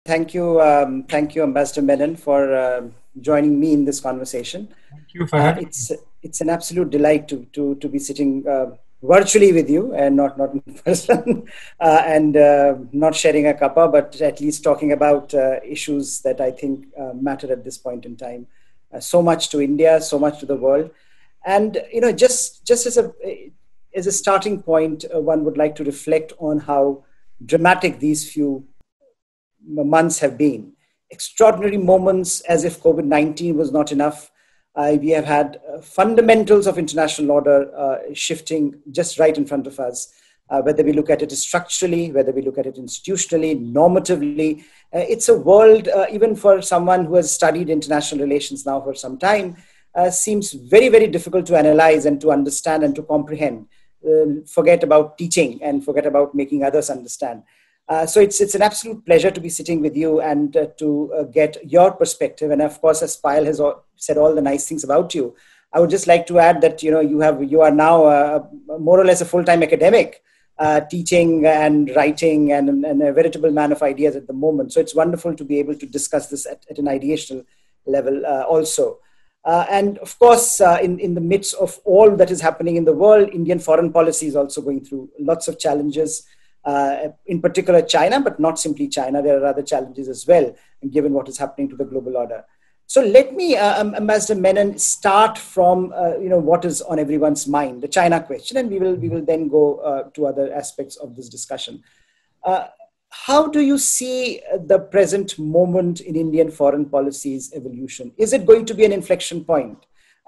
Thank you, Ambassador Menon, for joining me in this conversation. Thank you for having me. It's an absolute delight to be sitting virtually with you and not in person, and not sharing a cuppa, but at least talking about issues that I think matter at this point in time. So much to India, so much to the world, and just as a starting point, one would like to reflect on how dramatic these few months have been. Extraordinary moments, as if COVID-19 was not enough. We have had fundamentals of international order shifting just right in front of us, whether we look at it structurally, whether we look at it institutionally, normatively. It's a world, even for someone who has studied international relations now for some time, seems very, very difficult to analyze and to understand and to comprehend. Forget about teaching and forget about making others understand. So it's an absolute pleasure to be sitting with you and to get your perspective. And of course, as Payal has said all the nice things about you, I would just like to add that you are now more or less a full-time academic, teaching and writing and a veritable man of ideas at the moment. So it's wonderful to be able to discuss this at an ideational level also. And of course, in the midst of all that is happening in the world, Indian foreign policy is also going through lots of challenges. In particular China, but not simply China. There are other challenges as well, given what is happening to the global order. So let me, Ambassador Menon, start from what is on everyone's mind, the China question, and we will then go to other aspects of this discussion. How do you see the present moment in Indian foreign policy's evolution? Is it going to be an inflection point?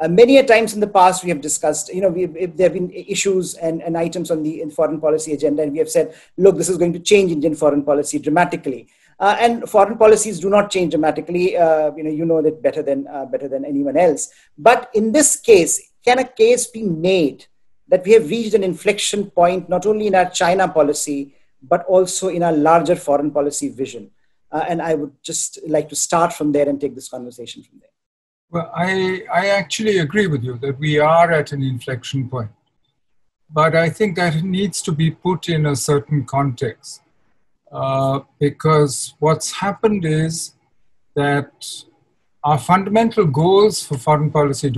Many a times in the past, we have discussed, there have been issues and items on the foreign policy agenda, and we have said, look, this is going to change Indian foreign policy dramatically. And foreign policies do not change dramatically. You know that better than anyone else. But in this case, can a case be made that we have reached an inflection point, not only in our China policy, but also in our larger foreign policy vision? And I would just like to start from there and take this conversation from there. Well, I actually agree with you that we are at an inflection point. But I think that it needs to be put in a certain context. Because what's happened is that our fundamental goals for foreign policy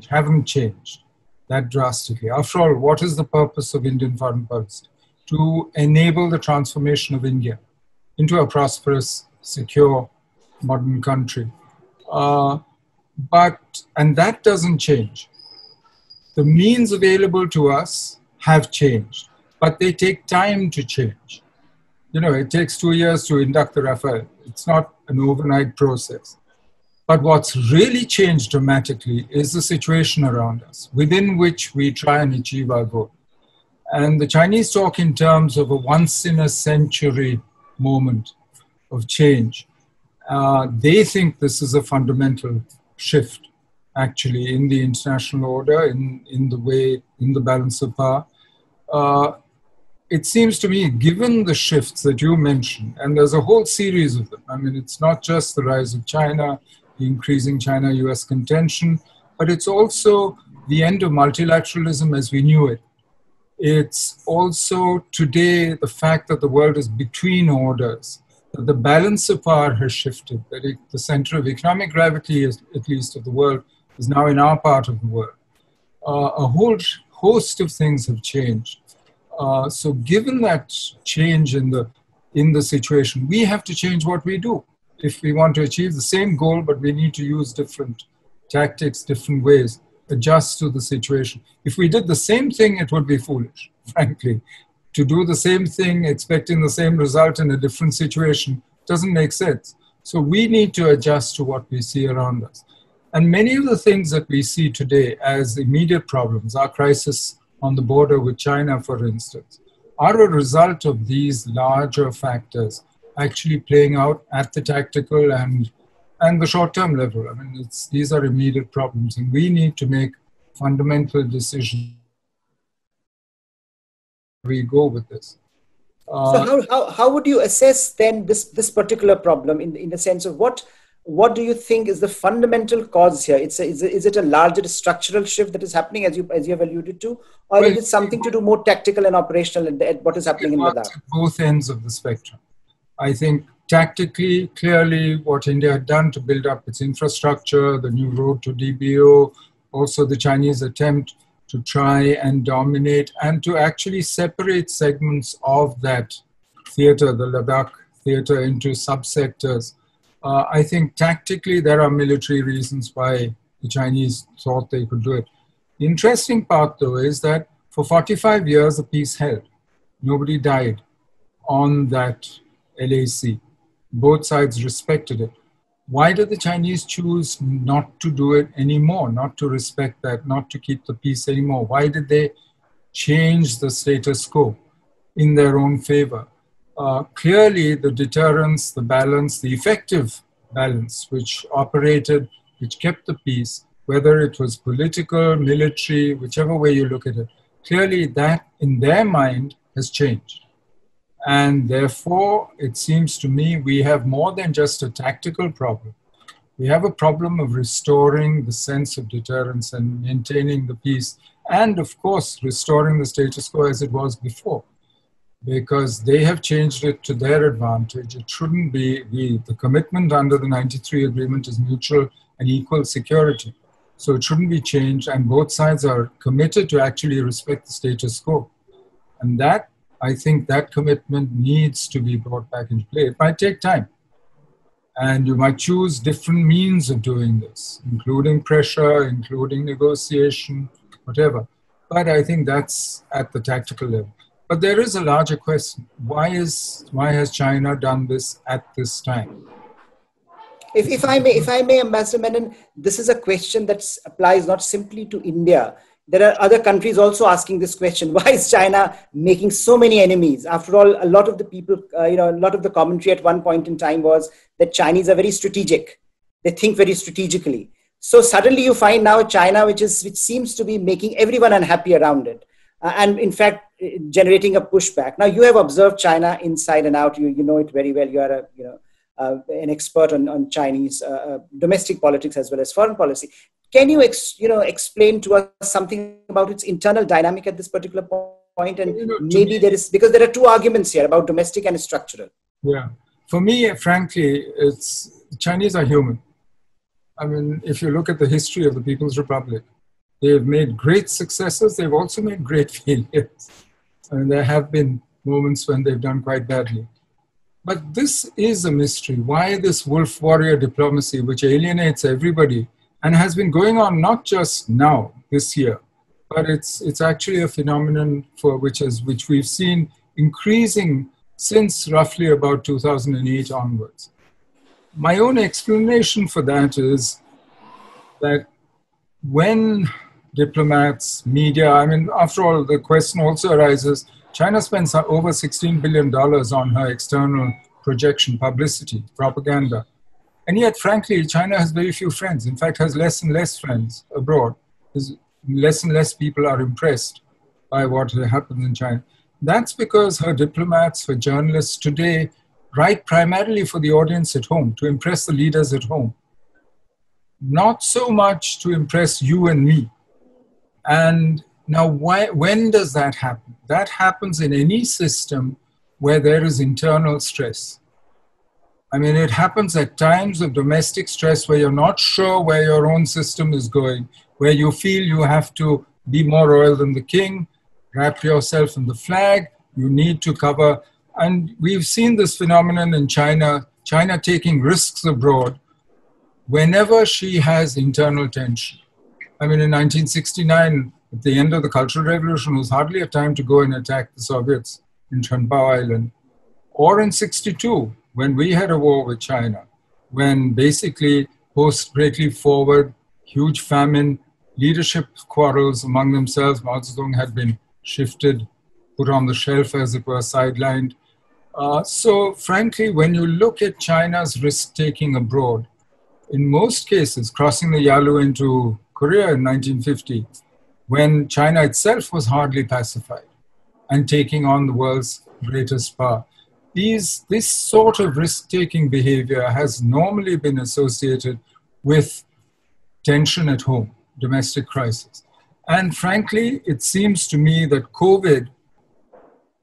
haven't changed that drastically. After all, what is the purpose of Indian foreign policy? To enable the transformation of India into a prosperous, secure, modern country. And that doesn't change. The means available to us have changed, but they take time to change. It takes 2 years to induct the Rafale. It's not an overnight process. But what's really changed dramatically is the situation around us, within which we try and achieve our goal. And the Chinese talk in terms of a once-in-a-century moment of change. They think this is a fundamental shift, actually, in the international order, in the balance of power. It seems to me, given the shifts that you mentioned, and there's a whole series of them. I mean, it's not just the rise of China, the increasing China-US contention, but it's also the end of multilateralism as we knew it. It's also today the fact that the world is between orders, that the balance of power has shifted, that the center of economic gravity, at least of the world, is now in our part of the world. A whole host of things have changed. So given that change in the situation, we have to change what we do. If we want to achieve the same goal, but we need to use different tactics, different ways, adjust to the situation. If we did the same thing, it would be foolish, frankly. To do the same thing, expecting the same result in a different situation, doesn't make sense. So we need to adjust to what we see around us. And many of the things that we see today as immediate problems, our crisis on the border with China, for instance, are a result of these larger factors actually playing out at the tactical and the short-term level. I mean, these are immediate problems, and we need to make fundamental decisions. We go with this. So how would you assess then this particular problem in the sense of what what do you think is the fundamental cause here? Is it a larger structural shift that is happening, as you have alluded to, or Well, is it something to do more tactical and operational at what is happening it in works Ladakh? at both ends of the spectrum. I think tactically, clearly, what India had done to build up its infrastructure, the new road to DBO, also the Chinese attempt to try and dominate and to actually separate segments of that theater, the Ladakh theater, into subsectors. I think tactically there are military reasons why the Chinese thought they could do it. The interesting part, though, is that for 45 years the peace held. Nobody died on that LAC. Both sides respected it. Why did the Chinese choose not to do it anymore, not to respect that, not to keep the peace anymore? Why did they change the status quo in their own favor? Clearly, the deterrence, the balance, the effective balance which operated, which kept the peace, whether it was political, military, whichever way you look at it, clearly that in their mind has changed. And therefore, it seems to me we have more than just a tactical problem. We have a problem of restoring the sense of deterrence and maintaining the peace, and of course, restoring the status quo as it was before, because they have changed it to their advantage. It shouldn't be, the commitment under the 93 agreement is mutual and equal security. So it shouldn't be changed, and both sides are committed to actually respect the status quo. And that, I think that commitment needs to be brought back into play. It might take time. And you might choose different means of doing this, including pressure, including negotiation, whatever. But I think that's at the tactical level. But there is a larger question. Why has China done this at this time? If I may, Ambassador Menon, this is a question that applies not simply to India. There are other countries also asking this question. Why is China making so many enemies? After all, a lot of the people, a lot of the commentary at one point in time was that Chinese are very strategic. They think very strategically. So suddenly you find now China, which seems to be making everyone unhappy around it. And in fact, generating a pushback. Now, you have observed China inside and out. You know it very well. You are an expert on Chinese domestic politics as well as foreign policy. Can you explain to us something about its internal dynamic at this particular point? And maybe there is, because there are two arguments here about domestic and structural. Yeah. For me, frankly, Chinese are human. I mean, if you look at the history of the People's Republic, they've made great successes. They've also made great failures. I mean, there have been moments when they've done quite badly. But this is a mystery. Why this wolf warrior diplomacy, which alienates everybody, and has been going on not just now, this year, but it's actually a phenomenon which we've seen increasing since roughly about 2008 onwards. My own explanation for that is that when diplomats, media, I mean, after all, the question also arises, China spends over $16 billion on her external projection, publicity, propaganda. And yet, frankly, China has very few friends. In fact, has less and less friends abroad. Less and less people are impressed by what happens in China. That's because her diplomats, her journalists today write primarily for the audience at home, to impress the leaders at home. Not so much to impress you and me. And now, when does that happen? That happens in any system where there is internal stress. I mean, it happens at times of domestic stress where you're not sure where your own system is going, where you feel you have to be more royal than the king, wrap yourself in the flag, you need to cover. And we've seen this phenomenon in China taking risks abroad whenever she has internal tension. I mean, in 1969, at the end of the Cultural Revolution, was hardly a time to go and attack the Soviets in Chunpao Island. Or in 62, when we had a war with China, when basically post greatly forward, huge famine, leadership quarrels among themselves, Mao Zedong had been shifted, put on the shelf, as it were, sidelined. So frankly, when you look at China's risk-taking abroad, in most cases, crossing the Yalu into Korea in 1950, when China itself was hardly pacified and taking on the world's greatest power, this sort of risk-taking behavior has normally been associated with tension at home, domestic crisis. And frankly, it seems to me that COVID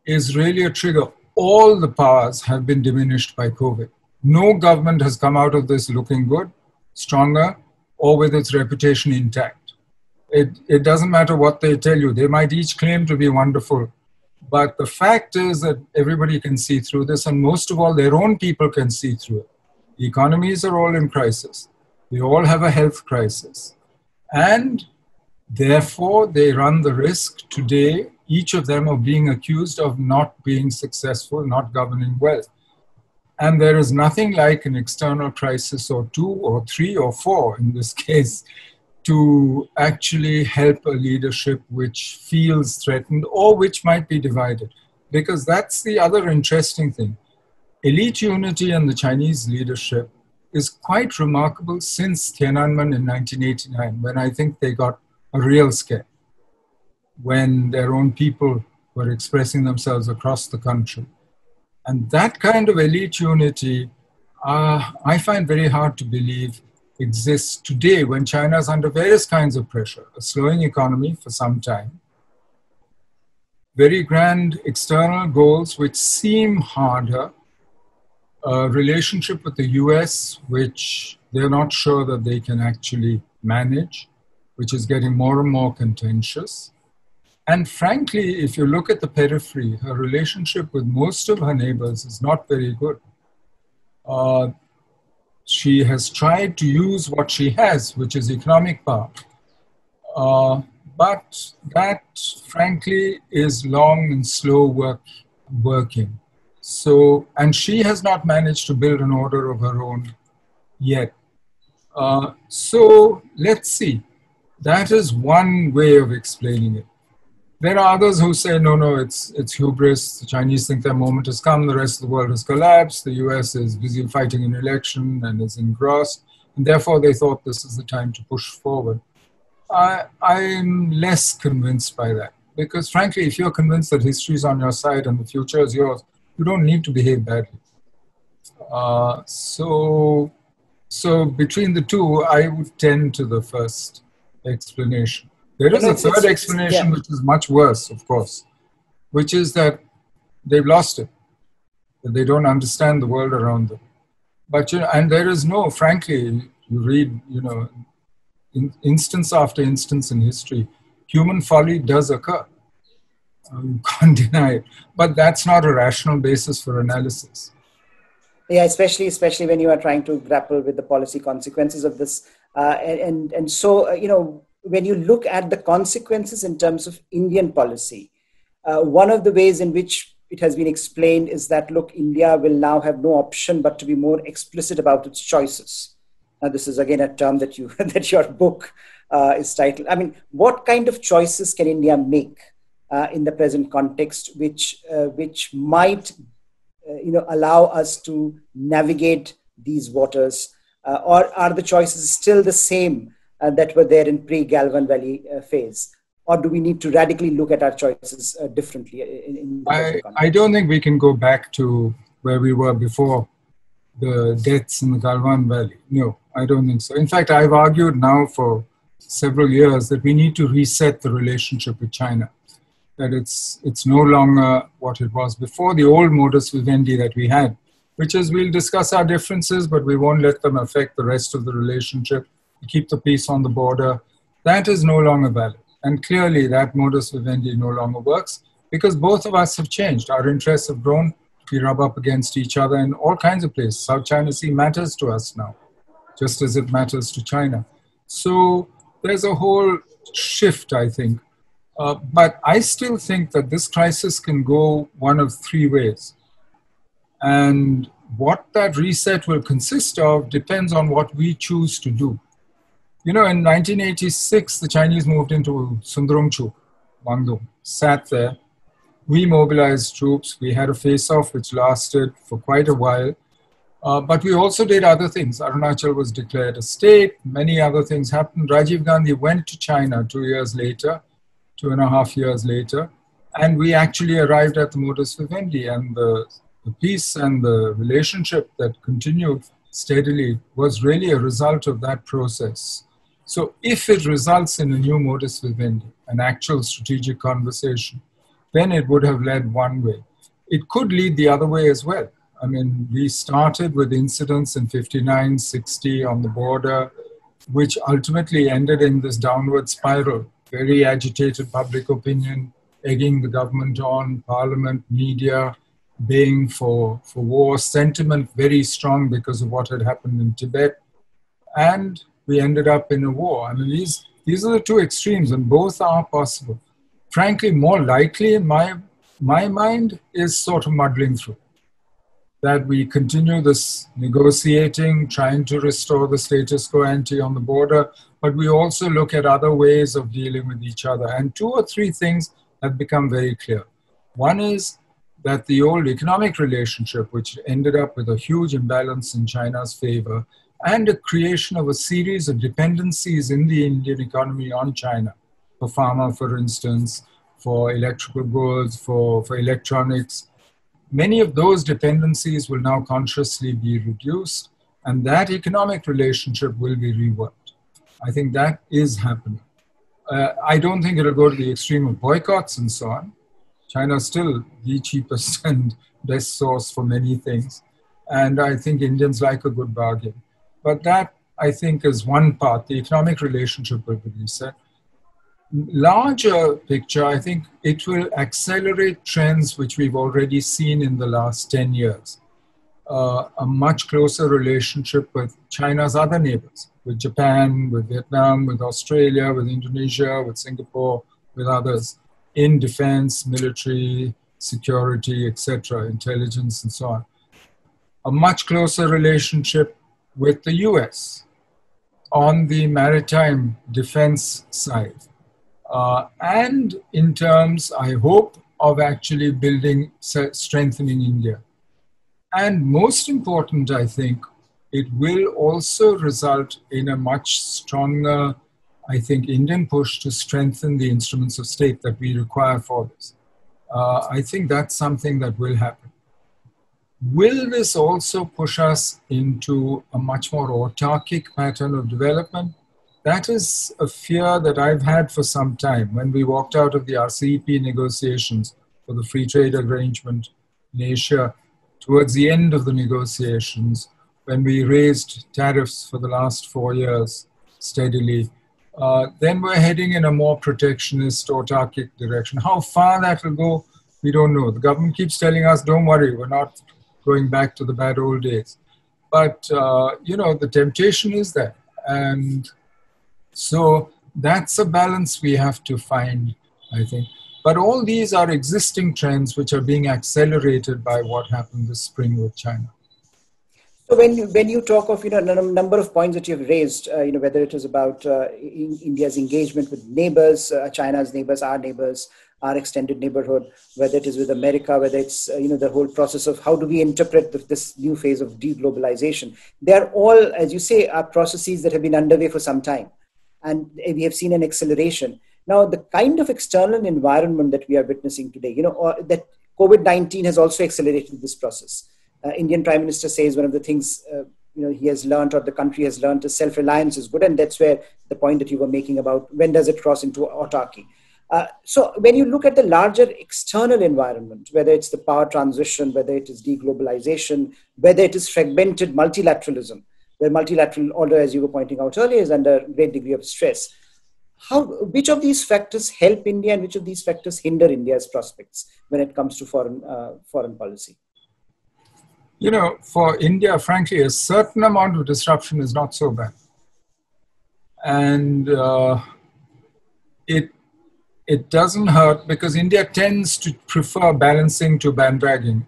is really a trigger. All the powers have been diminished by COVID. No government has come out of this looking good, stronger, or with its reputation intact. It doesn't matter what they tell you. They might each claim to be wonderful. But the fact is that everybody can see through this, and most of all, their own people can see through it. The economies are all in crisis. They all have a health crisis. And therefore, they run the risk today, each of them, of being accused of not being successful, not governing well. And there is nothing like an external crisis or two or three or four in this case to actually help a leadership which feels threatened or which might be divided. Because that's the other interesting thing. Elite unity in the Chinese leadership is quite remarkable since Tiananmen in 1989, when I think they got a real scare, when their own people were expressing themselves across the country. And that kind of elite unity, I find very hard to believe exists today when China is under various kinds of pressure, a slowing economy for some time, very grand external goals which seem harder, a relationship with the US which they're not sure that they can actually manage, which is getting more and more contentious. And frankly, if you look at the periphery, her relationship with most of her neighbors is not very good. She has tried to use what she has, which is economic power. But that, frankly, is long and slow working. So, and she has not managed to build an order of her own yet. So let's see. That is one way of explaining it. There are others who say, no, it's hubris. The Chinese think their moment has come. The rest of the world has collapsed. The US is busy fighting an election and is engrossed. And therefore, they thought this is the time to push forward. I'm less convinced by that. Because frankly, if you're convinced that history is on your side and the future is yours, you don't need to behave badly. So between the two, I would tend to the first explanation. There is a third explanation, which is much worse, of course, which is that they've lost it, that they don't understand the world around them. But, and there is no, frankly, you read, instance after instance in history, human folly does occur. You can't deny it. But that's not a rational basis for analysis. Yeah, especially when you are trying to grapple with the policy consequences of this. And so, when you look at the consequences in terms of Indian policy, one of the ways in which it has been explained is that, look, India will now have no option but to be more explicit about its choices. Now, this is again a term that that your book is titled. I mean, what kind of choices can India make in the present context, which might, allow us to navigate these waters, or are the choices still the same that were there in pre-Galvan Valley phase? Or do we need to radically look at our choices differently? I don't think we can go back to where we were before the deaths in the Galvan Valley. No, I don't think so. In fact, I've argued now for several years that we need to reset the relationship with China, that it's no longer what it was before, the old modus vivendi that we had, which is we'll discuss our differences, but we won't let them affect the rest of the relationship. Keep the peace on the border. That is no longer valid. And clearly that modus vivendi no longer works because both of us have changed. Our interests have grown. We rub up against each other in all kinds of places. South China Sea matters to us now, just as it matters to China. So there's a whole shift, I think. But I still think that this crisis can go one of three ways. And what that reset will consist of depends on what we choose to do. In 1986, the Chinese moved into Sundarungchu, Guangdong, sat there. We mobilized troops. We had a face-off which lasted for quite a while. But we also did other things. Arunachal was declared a state. Many other things happened. Rajiv Gandhi went to China 2 years later, 2.5 years later. And we actually arrived at the modus vivendi. And the the peace and the relationship that continued steadily was really a result of that process. So if it results in a new modus vivendi, an actual strategic conversation, then it would have led one way. It could lead the other way as well. I mean, we started with incidents in 59, 60 on the border, which ultimately ended in this downward spiral, very agitated public opinion, egging the government on, parliament, media, baying for war, sentiment very strong because of what had happened in Tibet. And we ended up in a war. I mean, these are the two extremes, and both are possible. Frankly, more likely in my mind is sort of muddling through. That we continue this negotiating, trying to restore the status quo ante on the border, but we also look at other ways of dealing with each other. And two or three things have become very clear. One is that the old economic relationship, which ended up with a huge imbalance in China's favor, and a creation of a series of dependencies in the Indian economy on China, for pharma, for instance, for electrical goods, for electronics. Many of those dependencies will now consciously be reduced, and that economic relationship will be reworked. I think that is happening. I don't think it'll go to the extreme of boycotts and so on. China is still the cheapest and best source for many things. And I think Indians like a good bargain. But that, I think, is one part. The economic relationship will be reset. Larger picture, I think it will accelerate trends which we've already seen in the last 10 years. A much closer relationship with China's other neighbors, with Japan, with Vietnam, with Australia, with Indonesia, with Singapore, with others, in defense, military, security, etc., intelligence, and so on. A much closer relationship with the US on the maritime defense side. And in terms, I hope, of actually building, strengthening India. And most important, I think, it will also result in a much stronger, I think, Indian push to strengthen the instruments of state that we require for this. I think that's something that will happen. Will this also push us into a much more autarkic pattern of development? That is a fear that I've had for some time. When we walked out of the RCEP negotiations for the free trade arrangement in Asia, towards the end of the negotiations, when we raised tariffs for the last 4 years steadily, then we're heading in a more protectionist, autarkic direction. How far that will go, we don't know. The government keeps telling us, don't worry, we're not going back to the bad old days. But, the temptation is there. And so that's a balance we have to find, I think. But all these are existing trends which are being accelerated by what happened this spring with China. So when you talk of a number of points that you've raised, whether it is about India's engagement with neighbors, China's neighbors, our extended neighborhood, whether it is with America, whether it's the whole process of how do we interpret this new phase of deglobalization, they are all, as you say, are processes that have been underway for some time, and we have seen an acceleration. Now, the kind of external environment that we are witnessing today, that COVID-19 has also accelerated this process. Indian Prime Minister says one of the things he has learned, or the country has learned, is self-reliance is good, and that's where the point that you were making about when does it cross into autarky. So when you look at the larger external environment, whether it's the power transition, whether it is deglobalization, whether it is fragmented multilateralism, where multilateral order, as you were pointing out earlier, is under a great degree of stress. Which of these factors help India and which of these factors hinder India's prospects when it comes to foreign policy? For India, frankly, a certain amount of disruption is not so bad. And it doesn't hurt because India tends to prefer balancing to bandwagoning.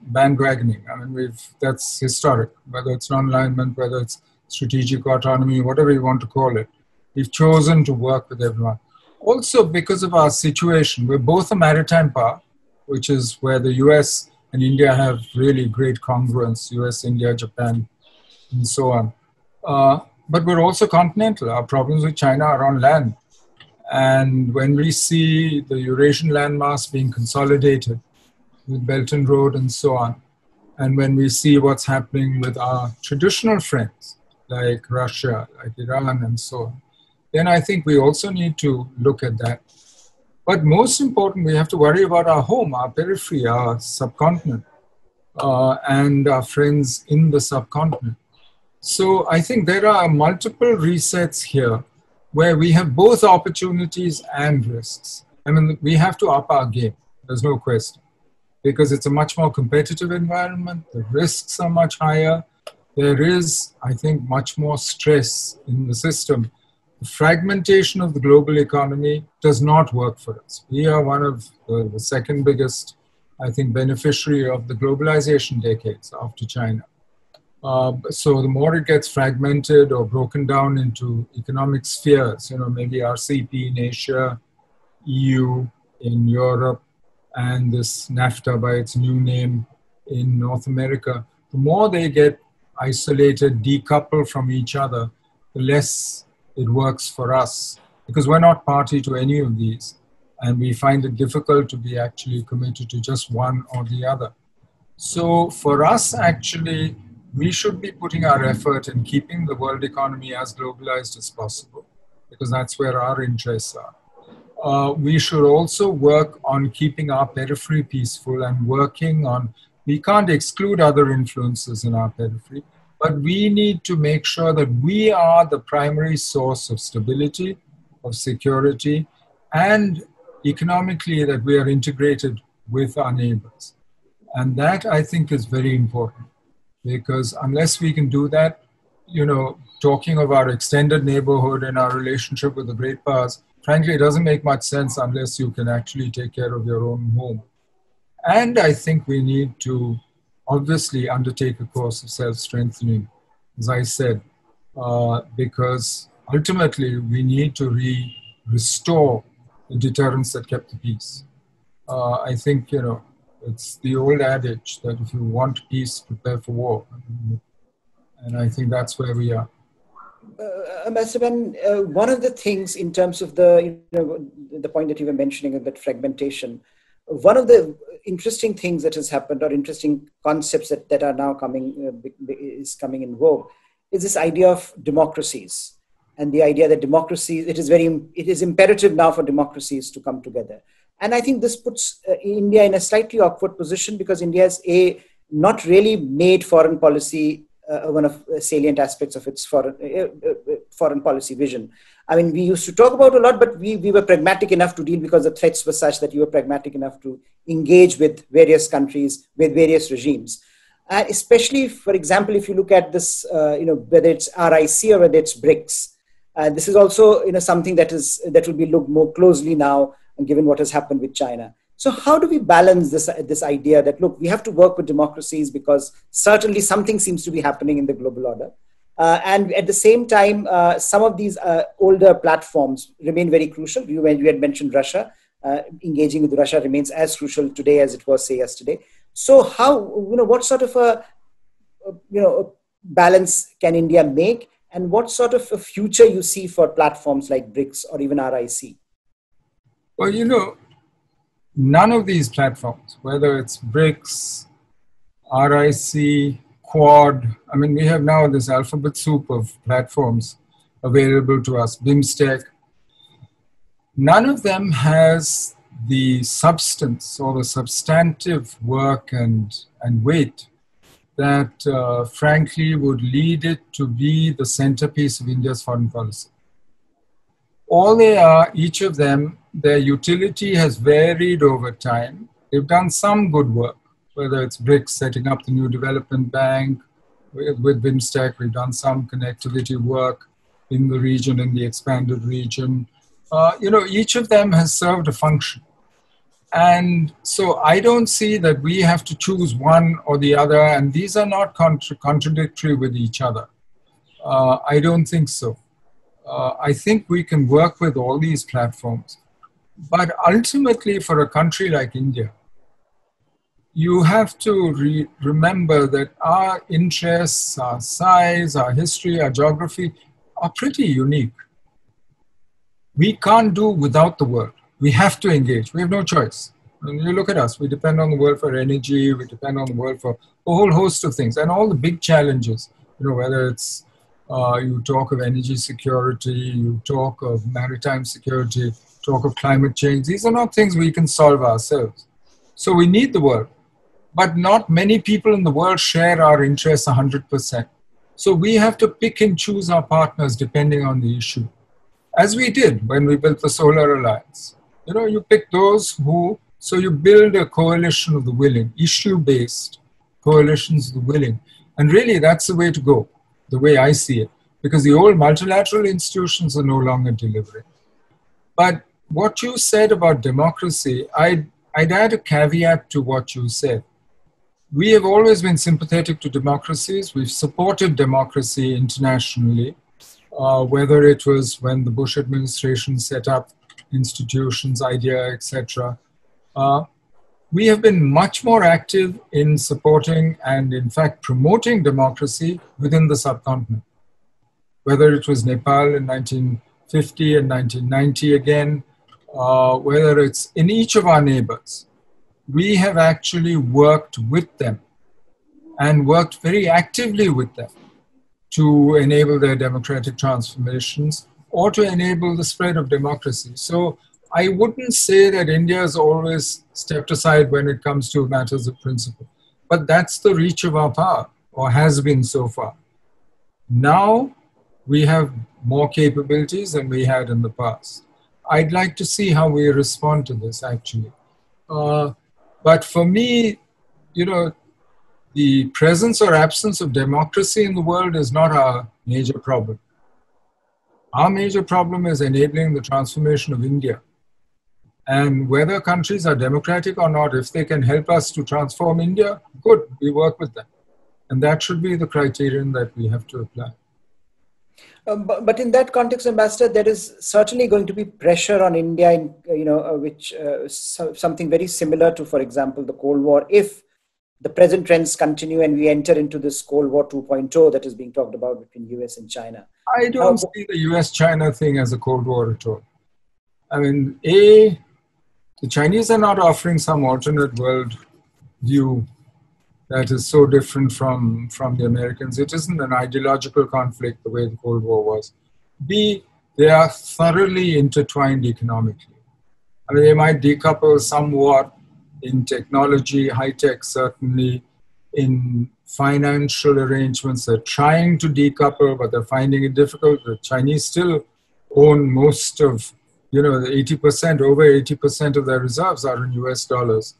I mean, that's historic, whether it's non-alignment, whether it's strategic autonomy, whatever you want to call it. We've chosen to work with everyone. Also, because of our situation, we're both a maritime power, which is where the US and India have really great congruence, US, India, Japan, and so on. But we're also continental. Our problems with China are on land. And when we see the Eurasian landmass being consolidated with Belt and Road and so on, And when we see what's happening with our traditional friends, like Russia, like Iran, and so on, then I think we also need to look at that. But most important, we have to worry about our home, our periphery, our subcontinent, and our friends in the subcontinent. So I think there are multiple resets here where we have both opportunities and risks. I mean, we have to up our game, there's no question, because it's a much more competitive environment, the risks are much higher, there is, I think, much more stress in the system. The fragmentation of the global economy does not work for us. We are one of the second biggest, I think, beneficiary of the globalization decades after China. So the more it gets fragmented or broken down into economic spheres, maybe RCEP in Asia, EU in Europe, and this NAFTA by its new name in North America, the more they get isolated, decoupled from each other, the less it works for us, because we're not party to any of these, and we find it difficult to be actually committed to just one or the other. So for us, actually, we should be putting our effort in keeping the world economy as globalized as possible, because that's where our interests are. We should also work on keeping our periphery peaceful and working on, we can't exclude other influences in our periphery, but we need to make sure that we are the primary source of stability, of security, and economically that we are integrated with our neighbors. And that, I think, is very important, because unless we can do that, talking of our extended neighborhood and our relationship with the great powers, frankly, it doesn't make much sense unless you can actually take care of your own home. And I think we need to obviously undertake a course of self-strengthening, as I said, because ultimately we need to restore the deterrence that kept the peace. I think, it's the old adage that if you want peace, prepare for war. And I think that's where we are. Ambassador, one of the things in terms of the point that you were mentioning about fragmentation, one of the interesting things that has happened, or interesting concepts that are now coming in vogue, is this idea of democracies, and the idea that democracies, it is imperative now for democracies to come together. And I think this puts India in a slightly awkward position, because India has not really made foreign policy one of the salient aspects of its foreign policy vision. I mean, we used to talk about a lot, but we were pragmatic enough to deal, because the threats were such that you were pragmatic enough to engage with various countries, with various regimes. Especially, for example, if you look at this, whether it's RIC or whether it's BRICS, this is also something that will be looked more closely now, given what has happened with China. So how do we balance this idea that, look, we have to work with democracies because certainly something seems to be happening in the global order. And at the same time, some of these older platforms remain very crucial. You had mentioned Russia. Engaging with Russia remains as crucial today as it was, say, yesterday. So how, what sort of a balance can India make? And what sort of a future you see for platforms like BRICS or even RIC? Well, none of these platforms, whether it's BRICS, RIC, Quad, I mean, we have now this alphabet soup of platforms available to us, BIMSTEC. None of them has the substance or the substantive work and weight that, frankly, would lead it to be the centerpiece of India's foreign policy. All they are, each of them, their utility has varied over time. They've done some good work, whether it's BRICS setting up the new development bank. With BIMSTEC, we've done some connectivity work in the region, in the expanded region. Each of them has served a function. And so I don't see that we have to choose one or the other, and these are not contradictory with each other. I don't think so. I think we can work with all these platforms. But ultimately, for a country like India, you have to remember that our interests, our size, our history, our geography are pretty unique. We can't do without the world. We have to engage. We have no choice. And you look at us, we depend on the world for energy, we depend on the world for a whole host of things, and all the big challenges, whether it's you talk of energy security, you talk of maritime security, talk of climate change. These are not things we can solve ourselves. So we need the world. But not many people in the world share our interests 100%. So we have to pick and choose our partners depending on the issue. As we did when we built the Solar Alliance. You pick those so you build a coalition of the willing, issue-based coalitions of the willing. And really that's the way to go, the way I see it, because the old multilateral institutions are no longer delivering. But what you said about democracy, I'd add a caveat to what you said. We have always been sympathetic to democracies. We've supported democracy internationally, whether it was when the Bush administration set up institutions, IDEA, etc. We have been much more active in supporting and, in fact, promoting democracy within the subcontinent. Whether it was Nepal in 1950 and 1990 again, whether it's in each of our neighbors. We have actually worked with them and worked very actively with them to enable their democratic transformations or to enable the spread of democracy. So I wouldn't say that India has always stepped aside when it comes to matters of principle, but that's the reach of our power, or has been so far. Now we have more capabilities than we had in the past. I'd like to see how we respond to this, actually. But for me, the presence or absence of democracy in the world is not our major problem. Our major problem is enabling the transformation of India. And whether countries are democratic or not, if they can help us to transform India, good, we work with them. And that should be the criterion that we have to apply. But in that context, Ambassador, there is certainly going to be pressure on India, which something very similar to, for example, the Cold War, if the present trends continue and we enter into this Cold War 2.0 that is being talked about between US and China. I don't see the US-China thing as a Cold War at all. I mean, the Chinese are not offering some alternate world view that is so different from the Americans. It isn't an ideological conflict the way the Cold War was. B, they are thoroughly intertwined economically. I mean, they might decouple somewhat in technology, high tech certainly, in financial arrangements. They're trying to decouple, but they're finding it difficult. The Chinese still own most of, the 80%, over 80% of their reserves are in US dollars.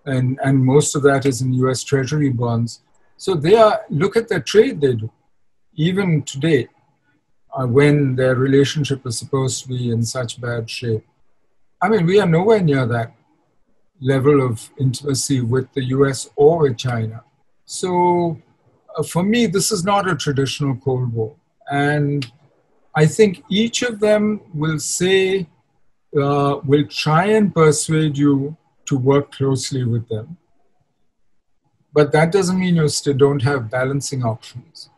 And most of that is in US Treasury bonds. So look at the trade they do, even today, when their relationship is supposed to be in such bad shape. I mean, we are nowhere near that level of intimacy with the US or with China. So for me, this is not a traditional Cold War. And I think each of them will will try and persuade you to work closely with them. But that doesn't mean you still don't have balancing options.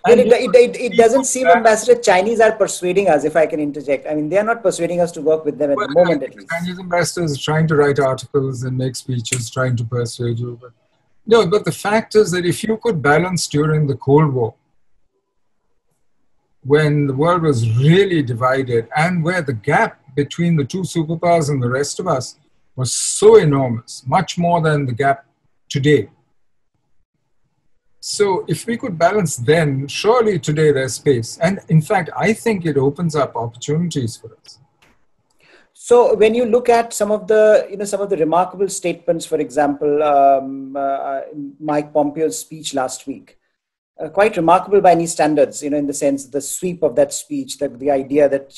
And it doesn't seem, Ambassador, Chinese are persuading us, if I can interject. I mean, they are not persuading us to work with them at the moment, at least. Chinese ambassadors are trying to write articles and make speeches, trying to persuade you. But the fact is that if you could balance during the Cold War, when the world was really divided and where the gap between the two superpowers and the rest of us was so enormous, much more than the gap today. So if we could balance then, surely today there's space. And in fact, I think it opens up opportunities for us. So when you look at some of the remarkable statements, for example, Mike Pompeo's speech last week, quite remarkable by any standards, in the sense, the sweep of that speech, that the idea that,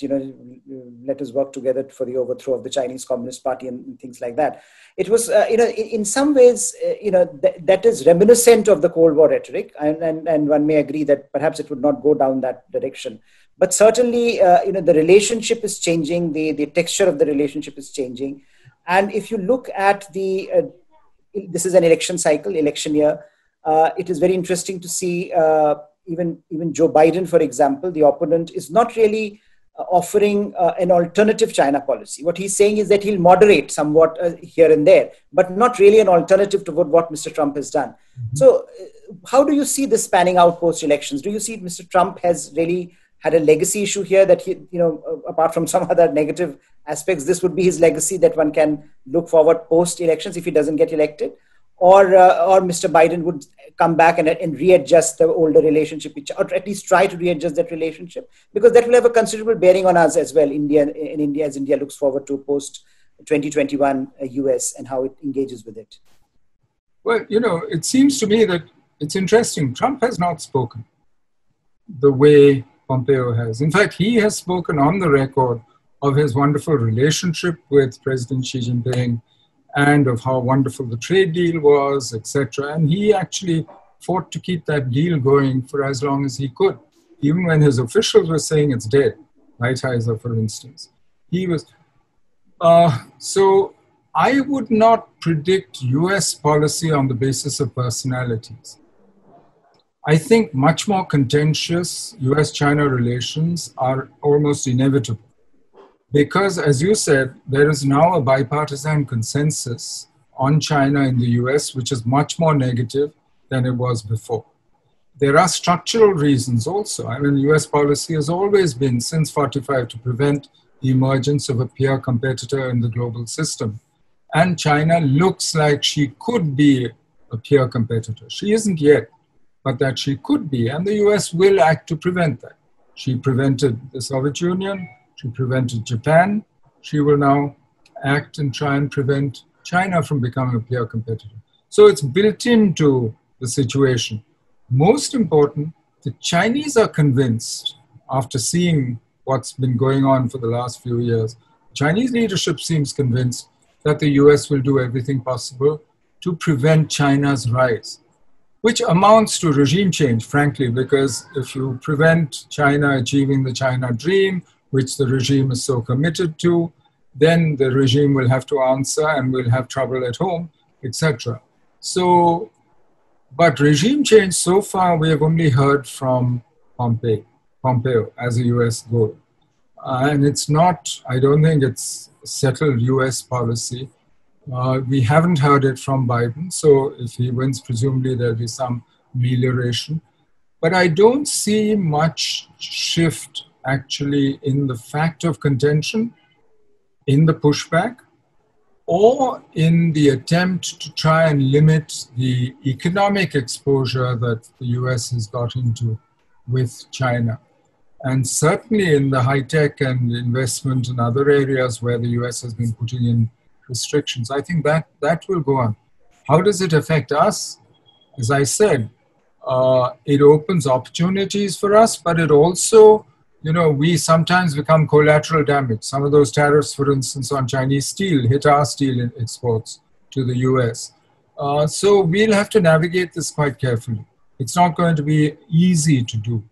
let us work together for the overthrow of the Chinese Communist Party and things like that. It was, in some ways, that is reminiscent of the Cold War rhetoric. And one may agree that perhaps it would not go down that direction. But certainly, the relationship is changing. The texture of the relationship is changing. And if you look at this is an election cycle, election year. It is very interesting to see even Joe Biden, for example, the opponent, is not really offering an alternative China policy. What he's saying is that he'll moderate somewhat here and there, but not really an alternative to what Mr. Trump has done. Mm-hmm. So how do you see this panning out post-elections? Do you see Mr. Trump has really had a legacy issue here that he, apart from some other negative aspects, this would be his legacy that one can look forward post-elections if he doesn't get elected? Or Mr. Biden would come back and readjust the older relationship, or at least try to readjust that relationship, because that will have a considerable bearing on us as well, as India looks forward to post 2021 US and how it engages with it. Well, it seems to me that it's interesting. Trump has not spoken the way Pompeo has. In fact, he has spoken on the record of his wonderful relationship with President Xi Jinping, and of how wonderful the trade deal was, etc. And he actually fought to keep that deal going for as long as he could, even when his officials were saying it's dead. Lighthizer, for instance. He was. So I would not predict US policy on the basis of personalities. I think much more contentious US-China relations are almost inevitable. Because, as you said, there is now a bipartisan consensus on China in the US, which is much more negative than it was before. There are structural reasons also. I mean, US policy has always been, since 45, to prevent the emergence of a peer competitor in the global system. And China looks like she could be a peer competitor. She isn't yet, but that she could be. And the US will act to prevent that. She prevented the Soviet Union. She prevented Japan. She will now act and try and prevent China from becoming a peer competitor. So it's built into the situation. Most important, the Chinese are convinced, after seeing what's been going on for the last few years, Chinese leadership seems convinced that the US will do everything possible to prevent China's rise, which amounts to regime change, frankly, because if you prevent China achieving the China dream, which the regime is so committed to, then the regime will have to answer and will have trouble at home, etc. So, but regime change, so far, we have only heard from Pompeo as a US goal. And it's not, I don't think it's settled US policy. We haven't heard it from Biden. So if he wins, presumably there'll be some amelioration. But I don't see much shift actually in the fact of contention, in the pushback, or in the attempt to try and limit the economic exposure that the US has got into with China. And certainly in the high-tech and investment and other areas where the US has been putting in restrictions, I think that will go on. How does it affect us? As I said, it opens opportunities for us, but it also, we sometimes become collateral damage. Some of those tariffs, for instance, on Chinese steel hit our steel exports to the US. So we'll have to navigate this quite carefully. It's not going to be easy to do.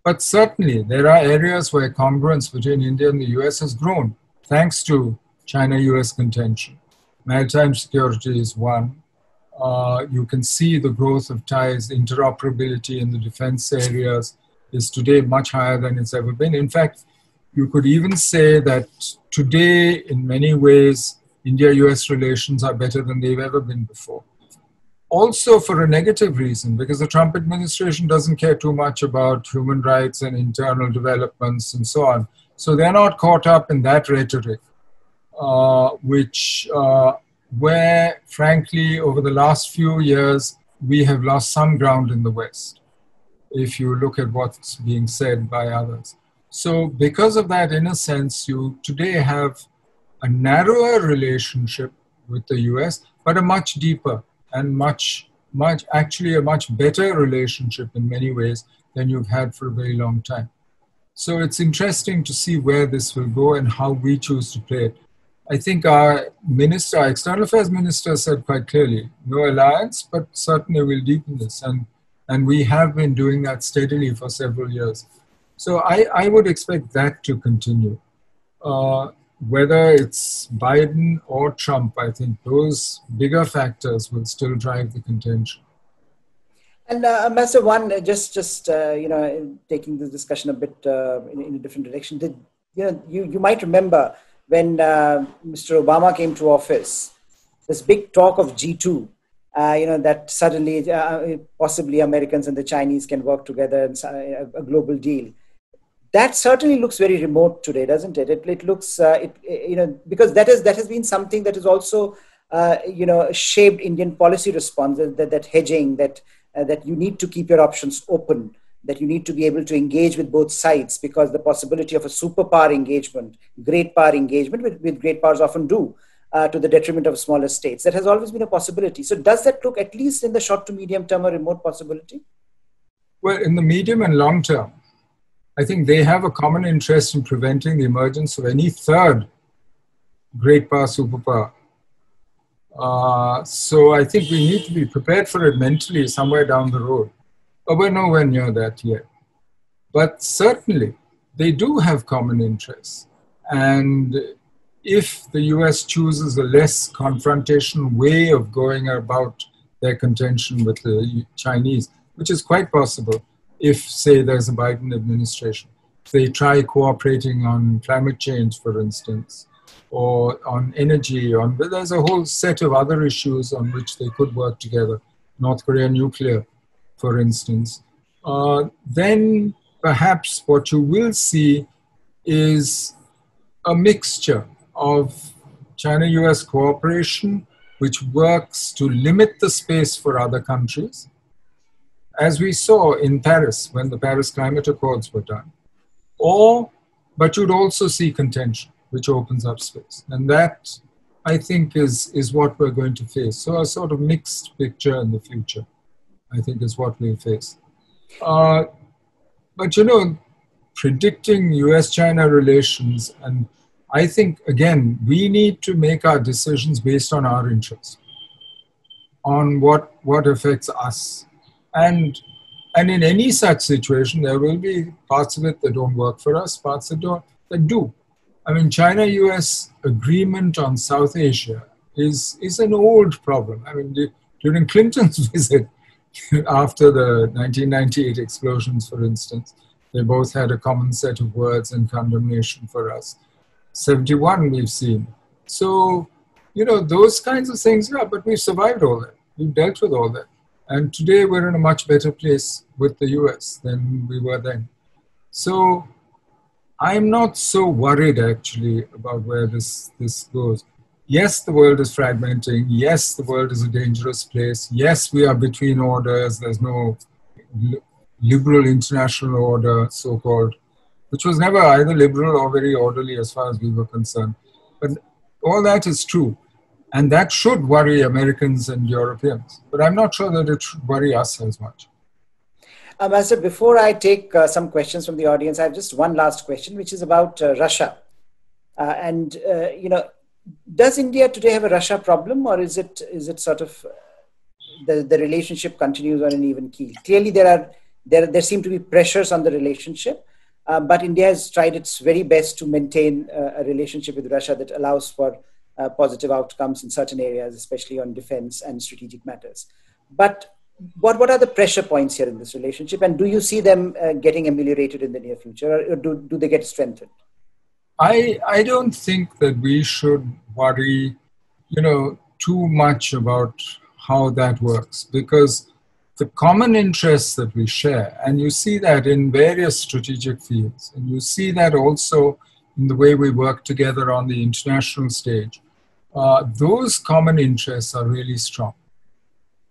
But certainly there are areas where congruence between India and the US has grown, thanks to China-US contention. Maritime security is one. You can see the growth of ties, interoperability in the defense areas is today much higher than it's ever been. In fact, you could even say that today, in many ways, India-US relations are better than they've ever been before. Also for a negative reason, because the Trump administration doesn't care too much about human rights and internal developments and so on. So they're not caught up in that rhetoric, where, frankly, over the last few years, we have lost some ground in the West, if you look at what's being said by others. So because of that, in a sense, you today have a narrower relationship with the US, but a much deeper and actually a much better relationship in many ways than you've had for a very long time. So it's interesting to see where this will go and how we choose to play it. I think our External Affairs Minister said quite clearly, no alliance, but certainly we'll deepen this. And we have been doing that steadily for several years. So I would expect that to continue. Whether it's Biden or Trump, I think those bigger factors will still drive the contention. And Ambassador, taking the discussion a bit in a different direction, you might remember when Mr. Obama came to office, this big talk of G2, that suddenly possibly Americans and the Chinese can work together in a global deal. That certainly looks very remote today, doesn't it? It looks, because that has been something that has also, shaped Indian policy response, that hedging, that you need to keep your options open, that you need to be able to engage with both sides, because the possibility of a superpower engagement, great power engagement, with great powers often do, to the detriment of smaller states. That has always been a possibility. So does that look, at least in the short to medium term, a remote possibility? Well, in the medium and long term, I think they have a common interest in preventing the emergence of any third great power, superpower. So I think we need to be prepared for it mentally somewhere down the road. But we're nowhere near that yet. But certainly, they do have common interests. And if the US chooses a less confrontational way of going about their contention with the Chinese, which is quite possible if, say, there's a Biden administration, if they try cooperating on climate change, for instance, or on energy, but there's a whole set of other issues on which they could work together, North Korea nuclear, for instance, then perhaps what you will see is a mixture of China-US cooperation, which works to limit the space for other countries, as we saw in Paris when the Paris Climate Accords were done. But you'd also see contention, which opens up space. And that, I think, is what we're going to face. So a sort of mixed picture in the future, I think, is what we'll face. But, predicting US-China relations, and I think, again, we need to make our decisions based on our interests, on what affects us. And in any such situation, there will be parts of it that don't work for us, parts that do. I mean, China-US agreement on South Asia is an old problem. I mean, during Clinton's visit, after the 1998 explosions, for instance, they both had a common set of words and condemnation for us. 71 we've seen. So, those kinds of things, but we've survived all that. We've dealt with all that. And today we're in a much better place with the US than we were then. So I'm not so worried actually about where this goes. Yes, the world is fragmenting. Yes, the world is a dangerous place. Yes, we are between orders. There's no liberal international order, so-called, which was never either liberal or very orderly as far as we were concerned. But all that is true. And that should worry Americans and Europeans. But I'm not sure that it should worry us as much. Master, before I take some questions from the audience, I have just one last question, which is about Russia. Does India today have a Russia problem, or is it sort of the relationship continues on an even keel? Clearly, there seem to be pressures on the relationship, but India has tried its very best to maintain a relationship with Russia that allows for positive outcomes in certain areas, especially on defense and strategic matters. But what are the pressure points here in this relationship, and do you see them getting ameliorated in the near future, or do they get strengthened? I don't think that we should worry, too much about how that works, because the common interests that we share, and you see that in various strategic fields, and you see that also in the way we work together on the international stage, those common interests are really strong.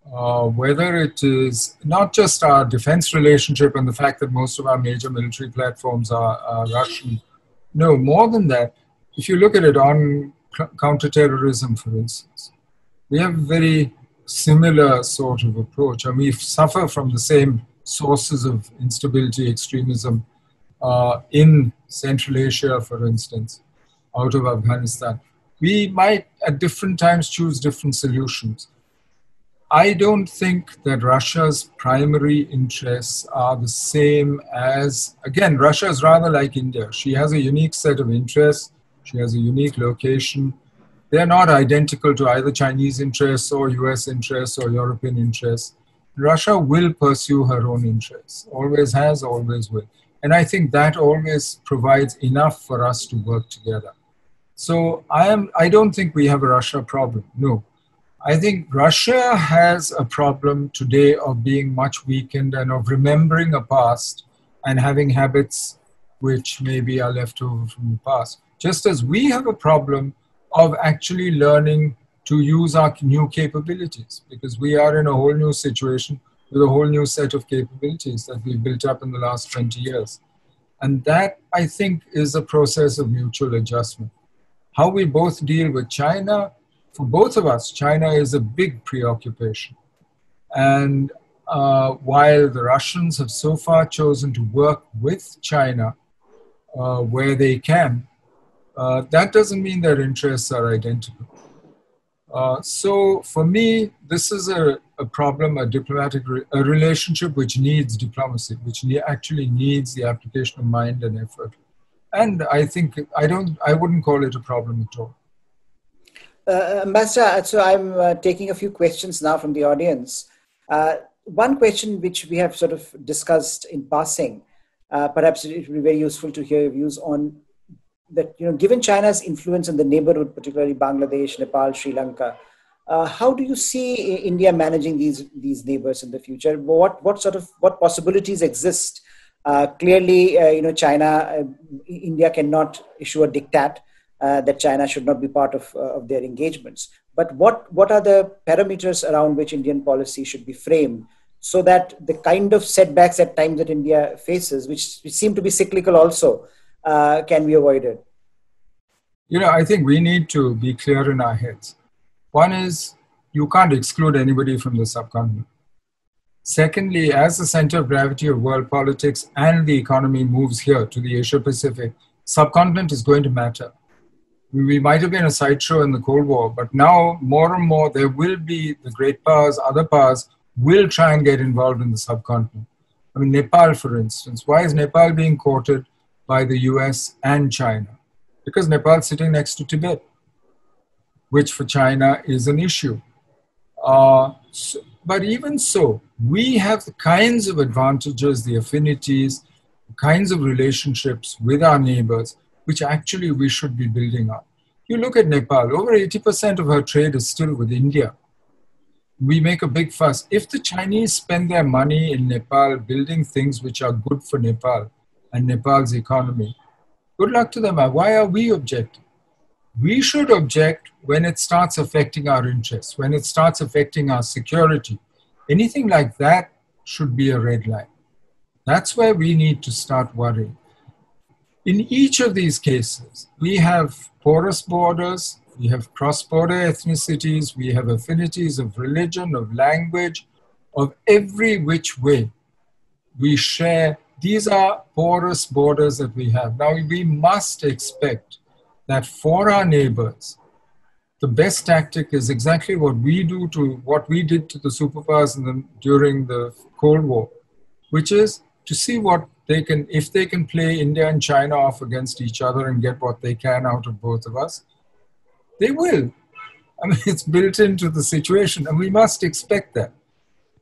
Whether it is not just our defense relationship and the fact that most of our major military platforms are Russian. No, more than that, if you look at it on counterterrorism, for instance, we have a very similar sort of approach. And we suffer from the same sources of instability, extremism in Central Asia, for instance, out of Afghanistan. We might at different times choose different solutions. I don't think that Russia's primary interests are the same as, again, Russia is rather like India. She has a unique set of interests. She has a unique location. They're not identical to either Chinese interests or US interests or European interests. Russia will pursue her own interests, always has, always will. And I think that always provides enough for us to work together. So I don't think we have a Russia problem. No. I think Russia has a problem today of being much weakened and of remembering a past and having habits which maybe are left over from the past. Just as we have a problem of actually learning to use our new capabilities, because we are in a whole new situation with a whole new set of capabilities that we've built up in the last 20 years. And that, I think, is a process of mutual adjustment. How we both deal with China, for both of us, China is a big preoccupation. And while the Russians have so far chosen to work with China where they can, that doesn't mean their interests are identical. So for me, this is a problem, a relationship which needs diplomacy, which actually needs the application of mind and effort. And I think, I wouldn't call it a problem at all. Ambassador, so I'm taking a few questions now from the audience. One question which we have sort of discussed in passing, perhaps it would be very useful to hear your views on that, given China's influence in the neighborhood, particularly Bangladesh, Nepal, Sri Lanka, how do you see India managing these neighbors in the future? What possibilities exist? Clearly, China, India cannot issue a diktat that China should not be part of their engagements. But what are the parameters around which Indian policy should be framed so that the kind of setbacks at times that India faces, which seem to be cyclical also, can be avoided? I think we need to be clear in our heads. One is, you can't exclude anybody from the subcontinent. Secondly, as the center of gravity of world politics and the economy moves here to the Asia Pacific, subcontinent is going to matter. We might have been a sideshow in the Cold War, but now more and more there will be the great powers, other powers will try and get involved in the subcontinent. I mean, Nepal, for instance. Why is Nepal being courted by the US and China? Because Nepal is sitting next to Tibet, which for China is an issue. But even so, we have the kinds of advantages, the affinities, the kinds of relationships with our neighbors, which actually we should be building on. You look at Nepal, over 80% of her trade is still with India. We make a big fuss. If the Chinese spend their money in Nepal building things which are good for Nepal and Nepal's economy, good luck to them. Why are we objecting? We should object when it starts affecting our interests, when it starts affecting our security. Anything like that should be a red line. That's where we need to start worrying. In each of these cases, we have porous borders, we have cross-border ethnicities, we have affinities of religion, of language, of every which way. We share, these are porous borders that we have. Now, we must expect that for our neighbors, the best tactic is exactly what we did to the superpowers during the Cold War, which is to see what if they can play India and China off against each other and get what they can out of both of us, they will. I mean, it's built into the situation, and we must expect that.